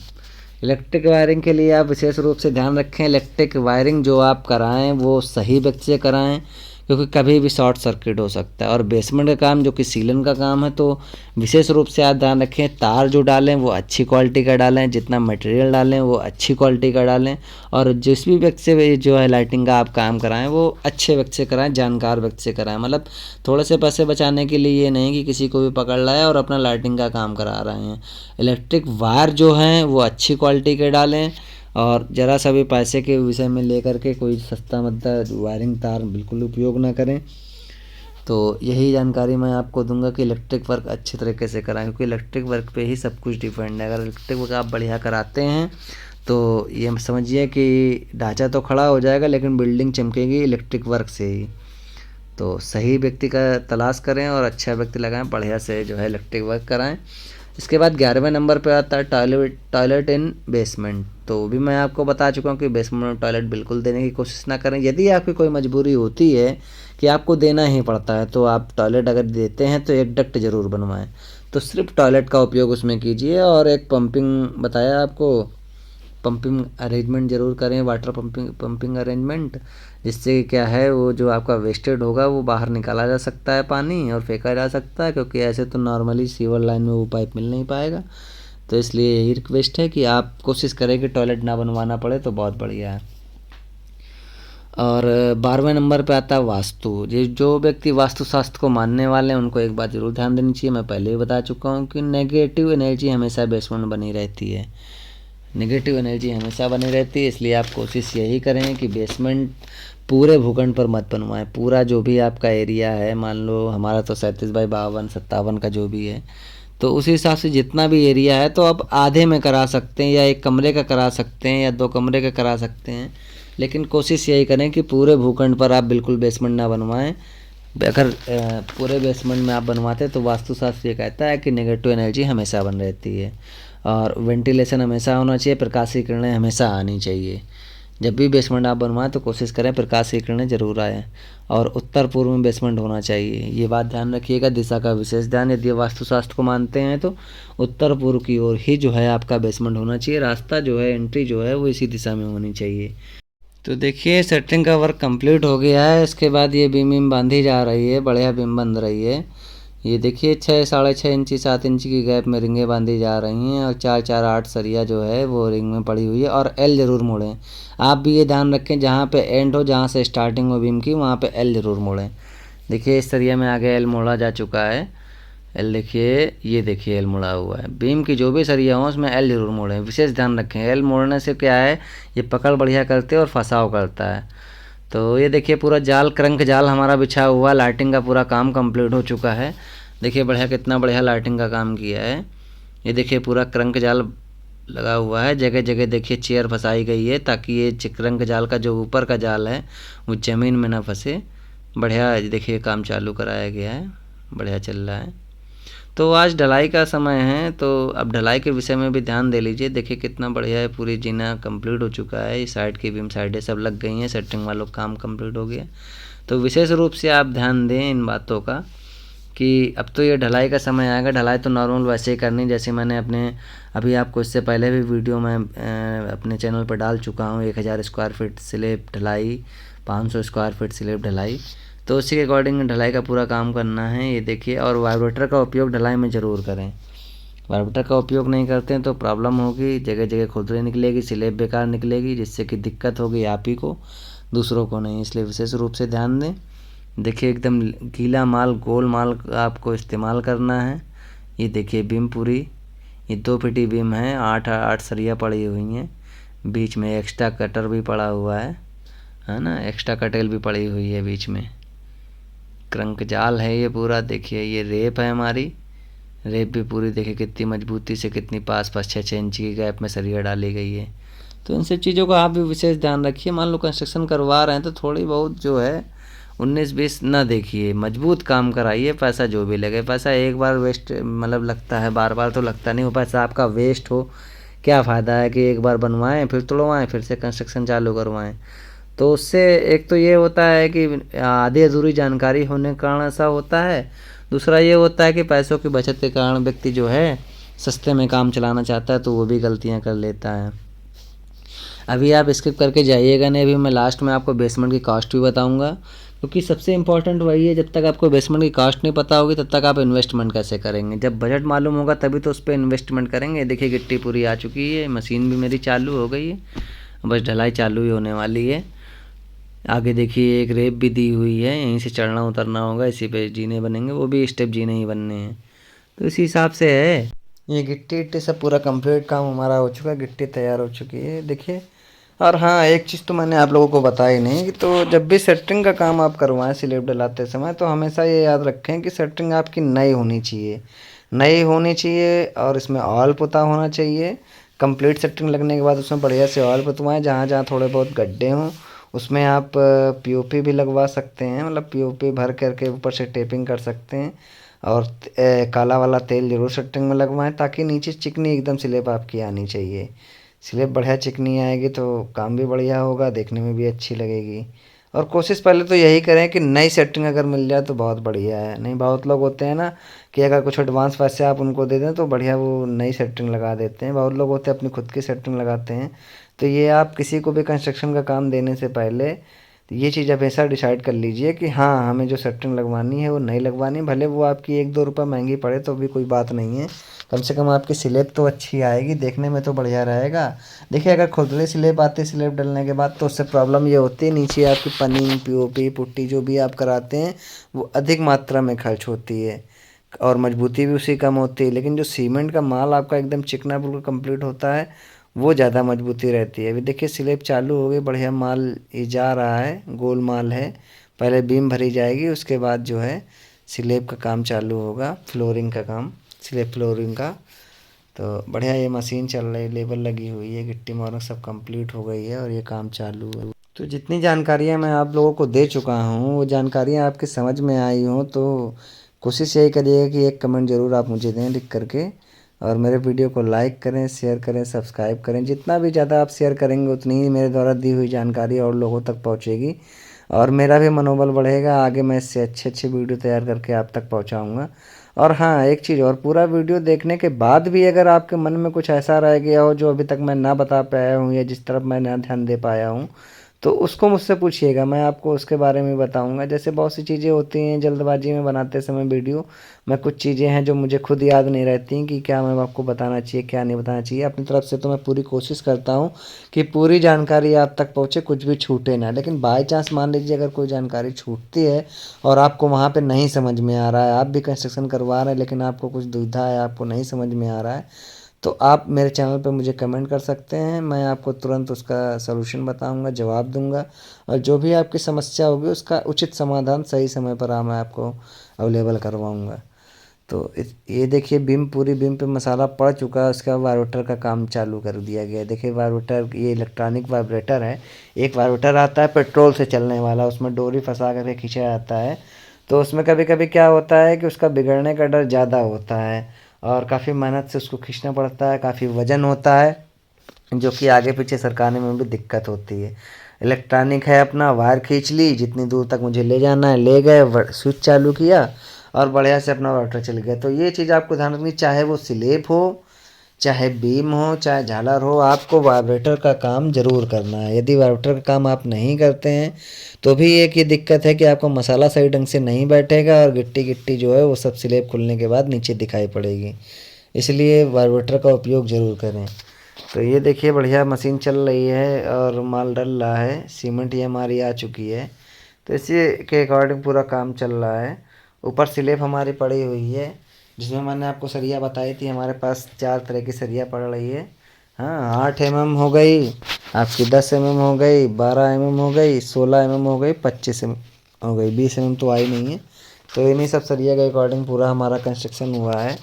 इलेक्ट्रिक वायरिंग के लिए आप विशेष रूप से ध्यान रखें, इलेक्ट्रिक वायरिंग जो आप कराएं वो सही व्यक्ति से कराएं, क्योंकि कभी भी शॉर्ट सर्किट हो सकता है। और बेसमेंट का काम जो कि सीलन का काम है, तो विशेष रूप से आप ध्यान रखें तार जो डालें वो अच्छी क्वालिटी का डालें, जितना मटेरियल डालें वो अच्छी क्वालिटी का डालें। और जिस भी व्यक्ति से जो है लाइटिंग का आप काम कराएं वो अच्छे व्यक्ति से कराएं, जानकार व्यक्ति से कराएं। मतलब थोड़े से पैसे बचाने के लिए ये नहीं कि किसी को भी पकड़ लाए और अपना लाइटिंग का काम करा रहे हैं। इलेक्ट्रिक वायर जो हैं वो अच्छी क्वालिटी के डालें और ज़रा सा भी पैसे के विषय में लेकर के कोई सस्ता मद्दा वायरिंग तार बिल्कुल उपयोग ना करें। तो यही जानकारी मैं आपको दूंगा कि इलेक्ट्रिक वर्क अच्छे तरीके से कराएं, क्योंकि इलेक्ट्रिक वर्क पे ही सब कुछ डिपेंड है। अगर इलेक्ट्रिक वर्क आप बढ़िया कराते हैं तो ये समझिए कि ढांचा तो खड़ा हो जाएगा लेकिन बिल्डिंग चमकेगी इलेक्ट्रिक वर्क से ही। तो सही व्यक्ति का तलाश करें और अच्छा व्यक्ति लगाएं, बढ़िया से जो है इलेक्ट्रिक वर्क कराएं। इसके बाद 11वें नंबर पे आता है टॉयलेट इन बेसमेंट। तो भी मैं आपको बता चुका हूँ कि बेसमेंट में टॉयलेट बिल्कुल देने की कोशिश ना करें। यदि आपकी कोई मजबूरी होती है कि आपको देना ही पड़ता है तो आप टॉयलेट अगर देते हैं तो एक डक्ट ज़रूर बनवाएं। तो सिर्फ टॉयलेट का उपयोग उसमें कीजिए और एक पंपिंग बताया आपको, पंपिंग अरेंजमेंट ज़रूर करें, वाटर पंपिंग अरेंजमेंट, जिससे क्या है वो जो आपका वेस्टेड होगा वो बाहर निकाला जा सकता है पानी और फेंका जा सकता है, क्योंकि ऐसे तो नॉर्मली सीवर लाइन में वो पाइप मिल नहीं पाएगा। तो इसलिए यही रिक्वेस्ट है कि आप कोशिश करें कि टॉयलेट ना बनवाना पड़े तो बहुत बढ़िया है। और 12वें नंबर पे आता है वास्तु। ये जो व्यक्ति वास्तुशास्त्र को मानने वाले हैं उनको एक बात ज़रूर ध्यान देनी चाहिए, मैं पहले ही बता चुका हूँ कि नेगेटिव एनर्जी हमेशा बेसमेंट बनी रहती है, नेगेटिव एनर्जी हमेशा बनी रहती है। इसलिए आप कोशिश यही करें कि बेसमेंट पूरे भूखंड पर मत बनवाएं। पूरा जो भी आपका एरिया है, मान लो हमारा तो 37x52 57 का जो भी है, तो उसी हिसाब से जितना भी एरिया है तो आप आधे में करा सकते हैं या एक कमरे का करा सकते हैं या 2 कमरे का करा सकते हैं। लेकिन कोशिश यही करें कि पूरे भूखंड पर आप बिल्कुल बेसमेंट ना बनवाएं। अगर पूरे बेसमेंट में आप बनवाते तो वास्तुशास्त्र ये कहता है कि नेगेटिव एनर्जी हमेशा बन रहती है। और वेंटिलेशन हमेशा होना चाहिए, प्रकाशीय किरणें हमेशा आनी चाहिए। जब भी बेसमेंट आप बनवाएं तो कोशिश करें प्रकाशीय किरणें ज़रूर आएँ। और उत्तर पूर्व में बेसमेंट होना चाहिए, ये बात ध्यान रखिएगा। दिशा का विशेष ध्यान, यदि वास्तुशास्त्र को मानते हैं तो उत्तर पूर्व की ओर ही जो है आपका बेसमेंट होना चाहिए। रास्ता जो है, एंट्री जो है वो इसी दिशा में होनी चाहिए। तो देखिए सेटरिंग का वर्क कंप्लीट हो गया है। इसके बाद ये बीम बीम बांधी जा रही है, बढ़िया बीम बंध रही है। ये देखिए 6 6.5 इंची 7 इंची की गैप में रिंगें बांधी जा रही हैं और 4 4 8 सरिया जो है वो रिंग में पड़ी हुई है। और एल ज़रूर मोड़ें। आप भी ये ध्यान रखें जहाँ पे एंड हो, जहाँ से स्टार्टिंग हो बीम की, वहाँ पे एल ज़रूर मोड़ें। देखिए इस सरिया में आगे एल मोड़ा जा चुका है। एल देखिए, ये देखिए एल मुड़ा हुआ है। बीम की जो भी सरिया हो उसमें एल ज़रूर मोड़ें, विशेष ध्यान रखें। एल मोड़ने से क्या है, ये पकड़ बढ़िया करते हैं और फंसाव करता है। तो ये देखिए पूरा जाल, क्रंक जाल हमारा बिछा हुआ, लाइटिंग का पूरा काम कंप्लीट हो चुका है। देखिए बढ़िया, कितना बढ़िया लाइटिंग का काम किया है। ये देखिए पूरा क्रंक जाल लगा हुआ है, जगह जगह देखिए चेयर फंसाई गई है ताकि ये क्रंक जाल का जो ऊपर का जाल है वो ज़मीन में ना फंसे। बढ़िया देखिए काम चालू कराया गया है, बढ़िया चल रहा है। तो आज ढलाई का समय है, तो अब ढलाई के विषय में भी ध्यान दे लीजिए। देखिए कितना बढ़िया है, पूरी जीना कंप्लीट हो चुका है। ये साइड की बीम साइडें सब लग गई हैं, सेटिंग वालों का काम कंप्लीट हो गया। तो विशेष रूप से आप ध्यान दें इन बातों का कि अब तो ये ढलाई का समय आएगा। ढलाई तो नॉर्मल वैसे ही करनी, जैसे मैंने अभी आपको इससे पहले भी वीडियो में अपने चैनल पर डाल चुका हूँ। 1000 स्क्वायर फीट स्लैब ढलाई, 500 स्क्वायर फीट स्लैब ढलाई। तो उसी के अकॉर्डिंग ढलाई का पूरा काम करना है। ये देखिए, और वाइब्रेटर का उपयोग ढलाई में ज़रूर करें। वाइब्रेटर का उपयोग नहीं करते हैं तो प्रॉब्लम होगी, जगह जगह खुरदरी निकलेगी, स्लैब बेकार निकलेगी, जिससे कि दिक्कत होगी आप ही को, दूसरों को नहीं। इसलिए विशेष रूप से ध्यान दें। देखिए एकदम गीला माल, गोल माल आपको इस्तेमाल करना है। ये देखिए बीम पूरी, ये 2 फीटी बीम है, 8 8 सरिया पड़ी हुई हैं, बीच में एक्स्ट्रा कटर भी पड़ा हुआ है ना, एक्स्ट्रा कटेल भी पड़ी हुई है बीच में। क्रंक जाल है ये पूरा। देखिए ये रेप है हमारी, रेप भी पूरी देखिए कितनी मजबूती से, कितनी पास 6 इंची की गैप में सरिया डाली गई है। तो इन सब चीज़ों का आप भी विशेष ध्यान रखिए। मान लो कंस्ट्रक्शन करवा रहे हैं तो थोड़ी बहुत जो है 19-20 ना देखिए, मजबूत काम कराइए। पैसा जो भी लगे, पैसा एक बार वेस्ट मतलब लगता है, बार बार तो लगता नहीं। वो पैसा आपका वेस्ट हो, क्या फ़ायदा है कि एक बार बनवाएं फिर तोड़वाएं फिर से कंस्ट्रक्शन चालू करवाएं। तो उससे एक तो ये होता है कि आधी अधूरी जानकारी होने के कारण ऐसा होता है। दूसरा ये होता है कि पैसों की बचत के कारण व्यक्ति जो है सस्ते में काम चलाना चाहता है तो वो भी गलतियां कर लेता है। अभी आप स्किप करके जाइएगा नहीं, अभी मैं लास्ट में आपको बेसमेंट की कॉस्ट भी बताऊंगा, क्योंकि सबसे इम्पॉर्टेंट वही है। जब तक आपको बेसमेंट की कॉस्ट नहीं पता होगी तब तक आप इन्वेस्टमेंट कैसे करेंगे। जब बजट मालूम होगा तभी तो उस पर इन्वेस्टमेंट करेंगे। देखिए गिट्टी पूरी आ चुकी है, मशीन भी मेरी चालू हो गई है, बस ढलाई चालू ही होने वाली है। आगे देखिए एक रेप भी दी हुई है, यहीं से चढ़ना उतरना होगा, इसी पे जीने बनेंगे, वो भी स्टेप जीने ही बनने हैं। तो इसी हिसाब से है। ये गिट्टी इट्टी सब पूरा कंप्लीट काम हमारा हो चुका है, गिट्टी तैयार हो चुकी है देखिए। और हाँ, एक चीज़ तो मैंने आप लोगों को बताई नहीं कि तो जब भी सेटरिंग का काम आप करवाएं स्लैब डलाते समय, तो हमेशा ये याद रखें कि सेटरिंग आपकी नई होनी चाहिए, नई होनी चाहिए और इसमें ऑयल पुता होना चाहिए, कंप्लीट सेटिंग लगने के बाद उसमें बढ़िया से ऑयल पुतवाएं, जहाँ जहाँ थोड़े बहुत गड्ढे हों उसमें आप पीओपी भी लगवा सकते हैं, मतलब पीओपी भर करके ऊपर से टेपिंग कर सकते हैं। और काला वाला तेल ज़रूर सेटिंग में लगवाएं ताकि नीचे चिकनी एकदम स्लिप आपकी आनी चाहिए। स्लिप बढ़िया चिकनी आएगी तो काम भी बढ़िया होगा, देखने में भी अच्छी लगेगी। और कोशिश पहले तो यही करें कि नई सेटिंग अगर मिल जाए तो बहुत बढ़िया है। नहीं, बहुत लोग होते हैं ना कि अगर कुछ एडवांस पैसे आप उनको दे दें तो बढ़िया वो नई सेटिंग लगा देते हैं। बहुत लोग होते हैं अपनी खुद की सेटिंग लगाते हैं। तो ये आप किसी को भी कंस्ट्रक्शन का काम देने से पहले ये चीज़ हमेशा डिसाइड कर लीजिए कि हाँ, हमें जो सेटिंग लगवानी है वो नहीं लगवानी, भले वो आपकी 1-2 रुपये महंगी पड़े तो भी कोई बात नहीं है। कम से कम आपकी स्लिप तो अच्छी आएगी, देखने में तो बढ़िया रहेगा। देखिए, अगर खुरदरी स्लिप आती है स्लिप डलने के बाद तो उससे प्रॉब्लम ये होती है, नीचे आपकी पनी पीओपी पुट्टी जो भी आप कराते हैं वो अधिक मात्रा में खर्च होती है और मजबूती भी उसी कम होती है। लेकिन जो सीमेंट का माल आपका एकदम चिकना बिल्कुल कंप्लीट होता है वो ज़्यादा मजबूती रहती है। अभी देखिए स्लिप चालू हो गई, बढ़िया माल ये जा रहा है, गोल माल है। पहले बीम भरी जाएगी, उसके बाद जो है स्लिप का काम चालू होगा, फ्लोरिंग का काम, स्लिप फ्लोरिंग का। तो बढ़िया ये मशीन चल रही है, लेबर लगी हुई है, गिट्टी मोरंग सब कंप्लीट हो गई है और ये काम चालू है। तो जितनी जानकारियाँ मैं आप लोगों को दे चुका हूँ वो जानकारियाँ आपकी समझ में आई हों तो कोशिश यही करिएगा कि एक कमेंट ज़रूर आप मुझे दें लिख करके। और मेरे वीडियो को लाइक करें, शेयर करें, सब्सक्राइब करें। जितना भी ज़्यादा आप शेयर करेंगे उतनी ही मेरे द्वारा दी हुई जानकारी और लोगों तक पहुँचेगी और मेरा भी मनोबल बढ़ेगा। आगे मैं इससे अच्छे अच्छे वीडियो तैयार करके आप तक पहुँचाऊँगा। और हाँ, एक चीज़ और, पूरा वीडियो देखने के बाद भी अगर आपके मन में कुछ ऐसा रह गया हो जो अभी तक मैं ना बता पाया हूँ या जिस तरफ मैं ना ध्यान दे पाया हूँ तो उसको मुझसे पूछिएगा, मैं आपको उसके बारे में बताऊंगा। जैसे बहुत सी चीज़ें होती हैं जल्दबाजी में बनाते समय वीडियो, मैं कुछ चीज़ें हैं जो मुझे खुद याद नहीं रहती कि क्या मैं आपको बताना चाहिए क्या नहीं बताना चाहिए। अपनी तरफ से तो मैं पूरी कोशिश करता हूँ कि पूरी जानकारी आप तक पहुँचे, कुछ भी छूटे ना। लेकिन बाई चांस मान लीजिए अगर कोई जानकारी छूटती है और आपको वहाँ पर नहीं समझ में आ रहा है, आप भी कंस्ट्रक्शन करवा रहे हैं लेकिन आपको कुछ दुविधा है, आपको नहीं समझ में आ रहा है, तो आप मेरे चैनल पे मुझे कमेंट कर सकते हैं। मैं आपको तुरंत उसका सलूशन बताऊंगा, जवाब दूंगा और जो भी आपकी समस्या होगी उसका उचित समाधान सही समय पर मैं आपको अवेलेबल करवाऊंगा। तो ये देखिए बीम, पूरी बीम पे मसाला पड़ चुका है, उसका वाइब्रेटर का काम चालू कर दिया गया है। देखिए वाइब्रेटर, ये इलेक्ट्रॉनिक वाइब्रेटर है। एक वाइब्रेटर आता है पेट्रोल से चलने वाला, उसमें डोरी फंसा करके खींचा जाता है। तो उसमें कभी कभी क्या होता है कि उसका बिगड़ने का डर ज़्यादा होता है और काफ़ी मेहनत से उसको खींचना पड़ता है, काफ़ी वजन होता है जो कि आगे पीछे सरकाने में भी दिक्कत होती है। इलेक्ट्रॉनिक है, अपना वायर खींच ली, जितनी दूर तक मुझे ले जाना है ले गए, स्विच चालू किया और बढ़िया से अपना वाटर चल गया। तो ये चीज़ आपको ध्यान रखनी, चाहे वो स्लेब हो, चाहे बीम हो, चाहे झालर हो, आपको वाइब्रेटर का काम ज़रूर करना है। यदि वाइब्रेटर का काम आप नहीं करते हैं तो भी एक ये दिक्कत है कि आपका मसाला सही ढंग से नहीं बैठेगा और गिट्टी गिट्टी जो है वो सब स्लेब खुलने के बाद नीचे दिखाई पड़ेगी। इसलिए वाइब्रेटर का उपयोग ज़रूर करें। तो ये देखिए बढ़िया मशीन चल रही है और माल डल रहा है, सीमेंट ये हमारी आ चुकी है। तो इसी के अकॉर्डिंग पूरा काम चल रहा है। ऊपर स्लेब हमारी पड़ी हुई है जिसमें मैंने आपको सरिया बताई थी, हमारे पास 4 तरह की सरिया पड़ रही है। हाँ, 8 mm हो गई आपकी, 10 mm हो गई, 12 mm हो गई, 16 mm हो गई, 25 mm हो गई, 20 mm तो आई नहीं है। तो इन्हीं सब सरिया के अकॉर्डिंग पूरा हमारा कंस्ट्रक्शन हुआ है।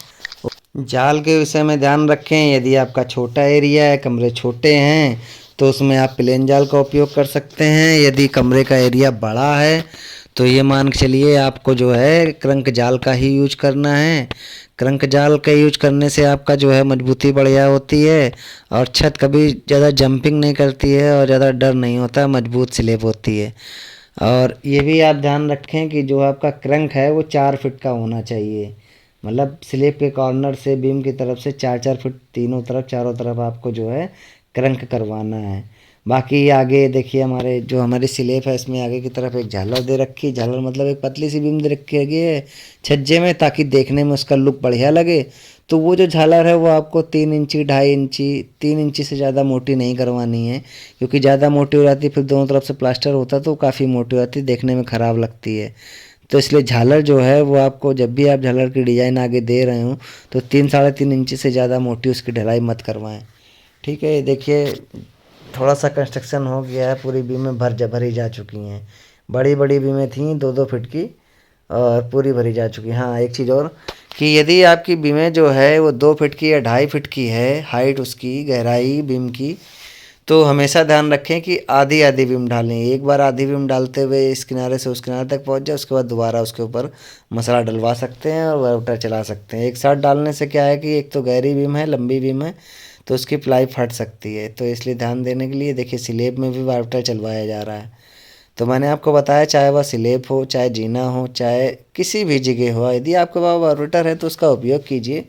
जाल के विषय में ध्यान रखें, यदि आपका छोटा एरिया है, कमरे छोटे हैं तो उसमें आप प्लेन जाल का उपयोग कर सकते हैं। यदि कमरे का एरिया बड़ा है तो ये मान के चलिए आपको जो है क्रंक जाल का ही यूज करना है। क्रंक जाल का यूज करने से आपका जो है मजबूती बढ़िया होती है और छत कभी ज़्यादा जंपिंग नहीं करती है और ज़्यादा डर नहीं होता, मजबूत स्लेब होती है। और ये भी आप ध्यान रखें कि जो आपका क्रंक है वो 4 फीट का होना चाहिए, मतलब स्लेब के कॉर्नर से बीम की तरफ से 4-4 फीट तीनों तरफ, चारों तरफ आपको जो है क्रंक करवाना है। बाकी आगे देखिए हमारे जो हमारी स्लेब है इसमें आगे की तरफ एक झालर दे रखी, झालर मतलब एक पतली सी बीम दे रखी है छज्जे में, ताकि देखने में उसका लुक बढ़िया लगे। तो वो जो झालर है वो आपको 3 इंची 2.5 इंची 3 इंची से ज़्यादा मोटी नहीं करवानी है, क्योंकि ज़्यादा मोटी हो जाती है फिर दोनों तरफ से प्लास्टर होता है तो काफ़ी मोटी हो जाती है, देखने में ख़राब लगती है। तो इसलिए झालर जो है वो आपको जब भी आप झालर की डिज़ाइन आगे दे रहे हो तो 3-3.5 इंची से ज़्यादा मोटी उसकी ढलाई मत करवाएं। ठीक है, ये देखिए थोड़ा सा कंस्ट्रक्शन हो गया है, पूरी बीमें भरी जा चुकी हैं। बड़ी बड़ी बीमें थीं 2-2 फीट की और पूरी भरी जा चुकी हैं। हाँ, एक चीज़ और कि यदि आपकी बीमें जो है वो 2 फीट की या 2.5 फीट की है हाइट, उसकी गहराई बीम की, तो हमेशा ध्यान रखें कि आधी आधी बीम डालें। एक बार आधी बीम डालते हुए इस किनारे से उस किनारे तक पहुंच जाए, उसके बाद दोबारा उसके ऊपर मसाला डलवा सकते हैं और वार्पटर चला सकते हैं। एक साथ डालने से क्या है कि एक तो गहरी बीम है, लंबी बीम है, तो उसकी प्लाई फट सकती है। तो इसलिए ध्यान देने के लिए देखिए स्लेब में भी वार्पटर चलवाया जा रहा है। तो मैंने आपको बताया, चाहे वह स्लेब हो, चाहे जीना हो, चाहे किसी भी जगह हो, यदि आपके पास वार्पटर है तो उसका उपयोग कीजिए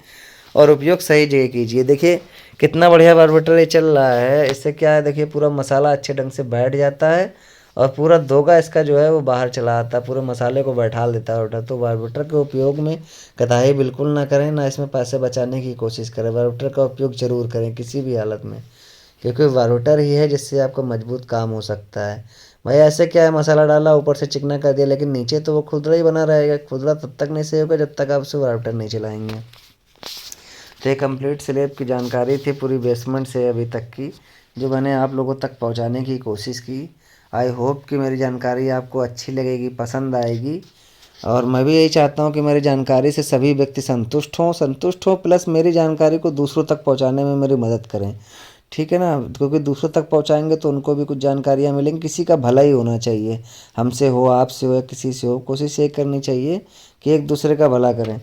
और उपयोग सही जगह कीजिए। देखिए कितना बढ़िया वार्पटर ये चल रहा है। इससे क्या है, देखिए पूरा मसाला अच्छे ढंग से बैठ जाता है और पूरा दोगा इसका जो है वो बाहर चला आता है, पूरे मसाले को बैठा देता है वार्पटर। तो वार्पटर के उपयोग में कताई बिल्कुल ना करें, ना इसमें पैसे बचाने की कोशिश करें। वार्पटर का उपयोग ज़रूर करें किसी भी हालत में, क्योंकि वार्पटर ही है जिससे आपका मजबूत काम हो सकता है। भाई ऐसे क्या है, मसाला डाला ऊपर से चिकना कर दिया, लेकिन नीचे तो वो खुरदरा ही बना रहेगा। खुरदरा तब तक नहीं सही होगा जब तक आप उसे वार्पटर नहीं चलाएंगे। तो ये कंप्लीट स्लेब की जानकारी थी पूरी बेसमेंट से अभी तक की, जो मैंने आप लोगों तक पहुंचाने की कोशिश की। आई होप कि मेरी जानकारी आपको अच्छी लगेगी, पसंद आएगी। और मैं भी यही चाहता हूं कि मेरी जानकारी से सभी व्यक्ति संतुष्ट हों, प्लस मेरी जानकारी को दूसरों तक पहुंचाने में मेरी मदद करें। ठीक है ना, क्योंकि दूसरों तक पहुंचाएंगे तो उनको भी कुछ जानकारियां मिलेंगी। किसी का भला ही होना चाहिए, हमसे हो, आपसे हो या किसी से हो, कोशिश ये करनी चाहिए कि एक दूसरे का भला करें।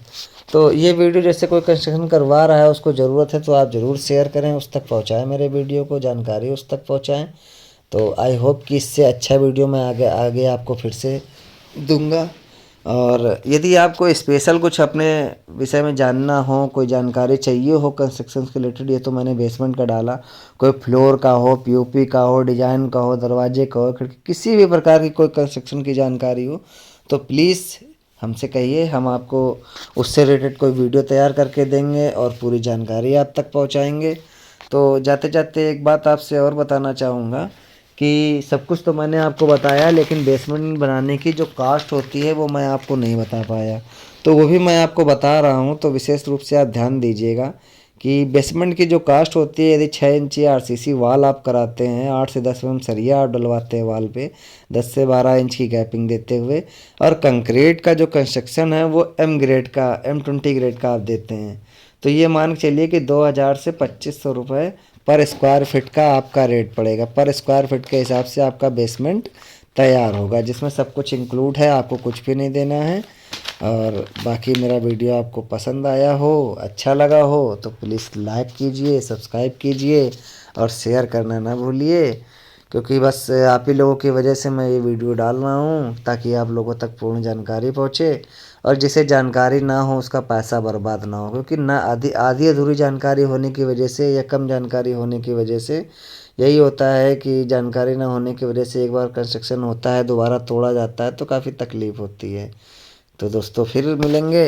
तो ये वीडियो जैसे कोई कंस्ट्रक्शन करवा रहा है, उसको ज़रूरत है, तो आप ज़रूर शेयर करें, उस तक पहुँचाएँ मेरे वीडियो को, जानकारी उस तक पहुँचाएँ। तो आई होप कि इससे अच्छा वीडियो मैं आगे आगे आपको फिर से दूंगा। और यदि आपको स्पेशल कुछ अपने विषय में जानना हो, कोई जानकारी चाहिए हो कंस्ट्रक्शन के रिलेटेड, ये तो मैंने बेसमेंट का डाला, कोई फ्लोर का हो, पीओपी का हो, डिजाइन का हो, दरवाजे का हो, खिड़की, किसी भी प्रकार की कोई कंस्ट्रक्शन की जानकारी हो, तो प्लीज़ हमसे कहिए, हम आपको उससे रिलेटेड कोई वीडियो तैयार करके देंगे और पूरी जानकारी आप तक पहुंचाएंगे। तो जाते जाते एक बात आपसे और बताना चाहूँगा कि सब कुछ तो मैंने आपको बताया, लेकिन बेसमेंट बनाने की जो कास्ट होती है वो मैं आपको नहीं बता पाया, तो वो भी मैं आपको बता रहा हूँ। तो विशेष रूप से आप ध्यान दीजिएगा कि बेसमेंट की जो कास्ट होती है, यदि 6 इंची आरसीसी वाल आप कराते हैं, 8 से 10 mm सरिया आप डलवाते हैं वाल पे, 10 से 12 इंच की गैपिंग देते हुए, और कंक्रीट का जो कंस्ट्रक्शन है वो M ग्रेड का, M20 ग्रेड का आप देते हैं, तो ये मान के चलिए कि 2000 से 2500 रुपये पर स्क्वायर फिट का आपका रेट पड़ेगा। पर स्क्वायर फिट के हिसाब से आपका बेसमेंट तैयार होगा, जिसमें सब कुछ इंक्लूड है, आपको कुछ भी नहीं देना है। और बाकी मेरा वीडियो आपको पसंद आया हो, अच्छा लगा हो, तो प्लीज़ लाइक कीजिए, सब्सक्राइब कीजिए और शेयर करना ना भूलिए, क्योंकि बस आप ही लोगों की वजह से मैं ये वीडियो डाल रहा हूँ, ताकि आप लोगों तक पूर्ण जानकारी पहुँचे। और जिसे जानकारी ना हो उसका पैसा बर्बाद ना हो, क्योंकि ना आधी आधी अधूरी जानकारी होने की वजह से या कम जानकारी होने की वजह से यही होता है कि जानकारी ना होने की वजह से एक बार कंस्ट्रक्शन होता है, दोबारा तोड़ा जाता है, तो काफ़ी तकलीफ़ होती है। तो दोस्तों फिर मिलेंगे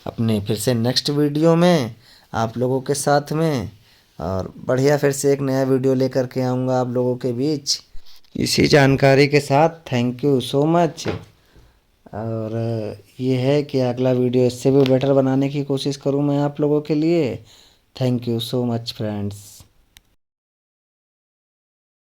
अपने फिर से नेक्स्ट वीडियो में आप लोगों के साथ में, और बढ़िया फिर से एक नया वीडियो लेकर के आऊँगा आप लोगों के बीच इसी जानकारी के साथ। Thank you so much. और ये है कि अगला वीडियो इससे भी बेटर बनाने की कोशिश करूँ मैं आप लोगों के लिए। Thank you so much friends.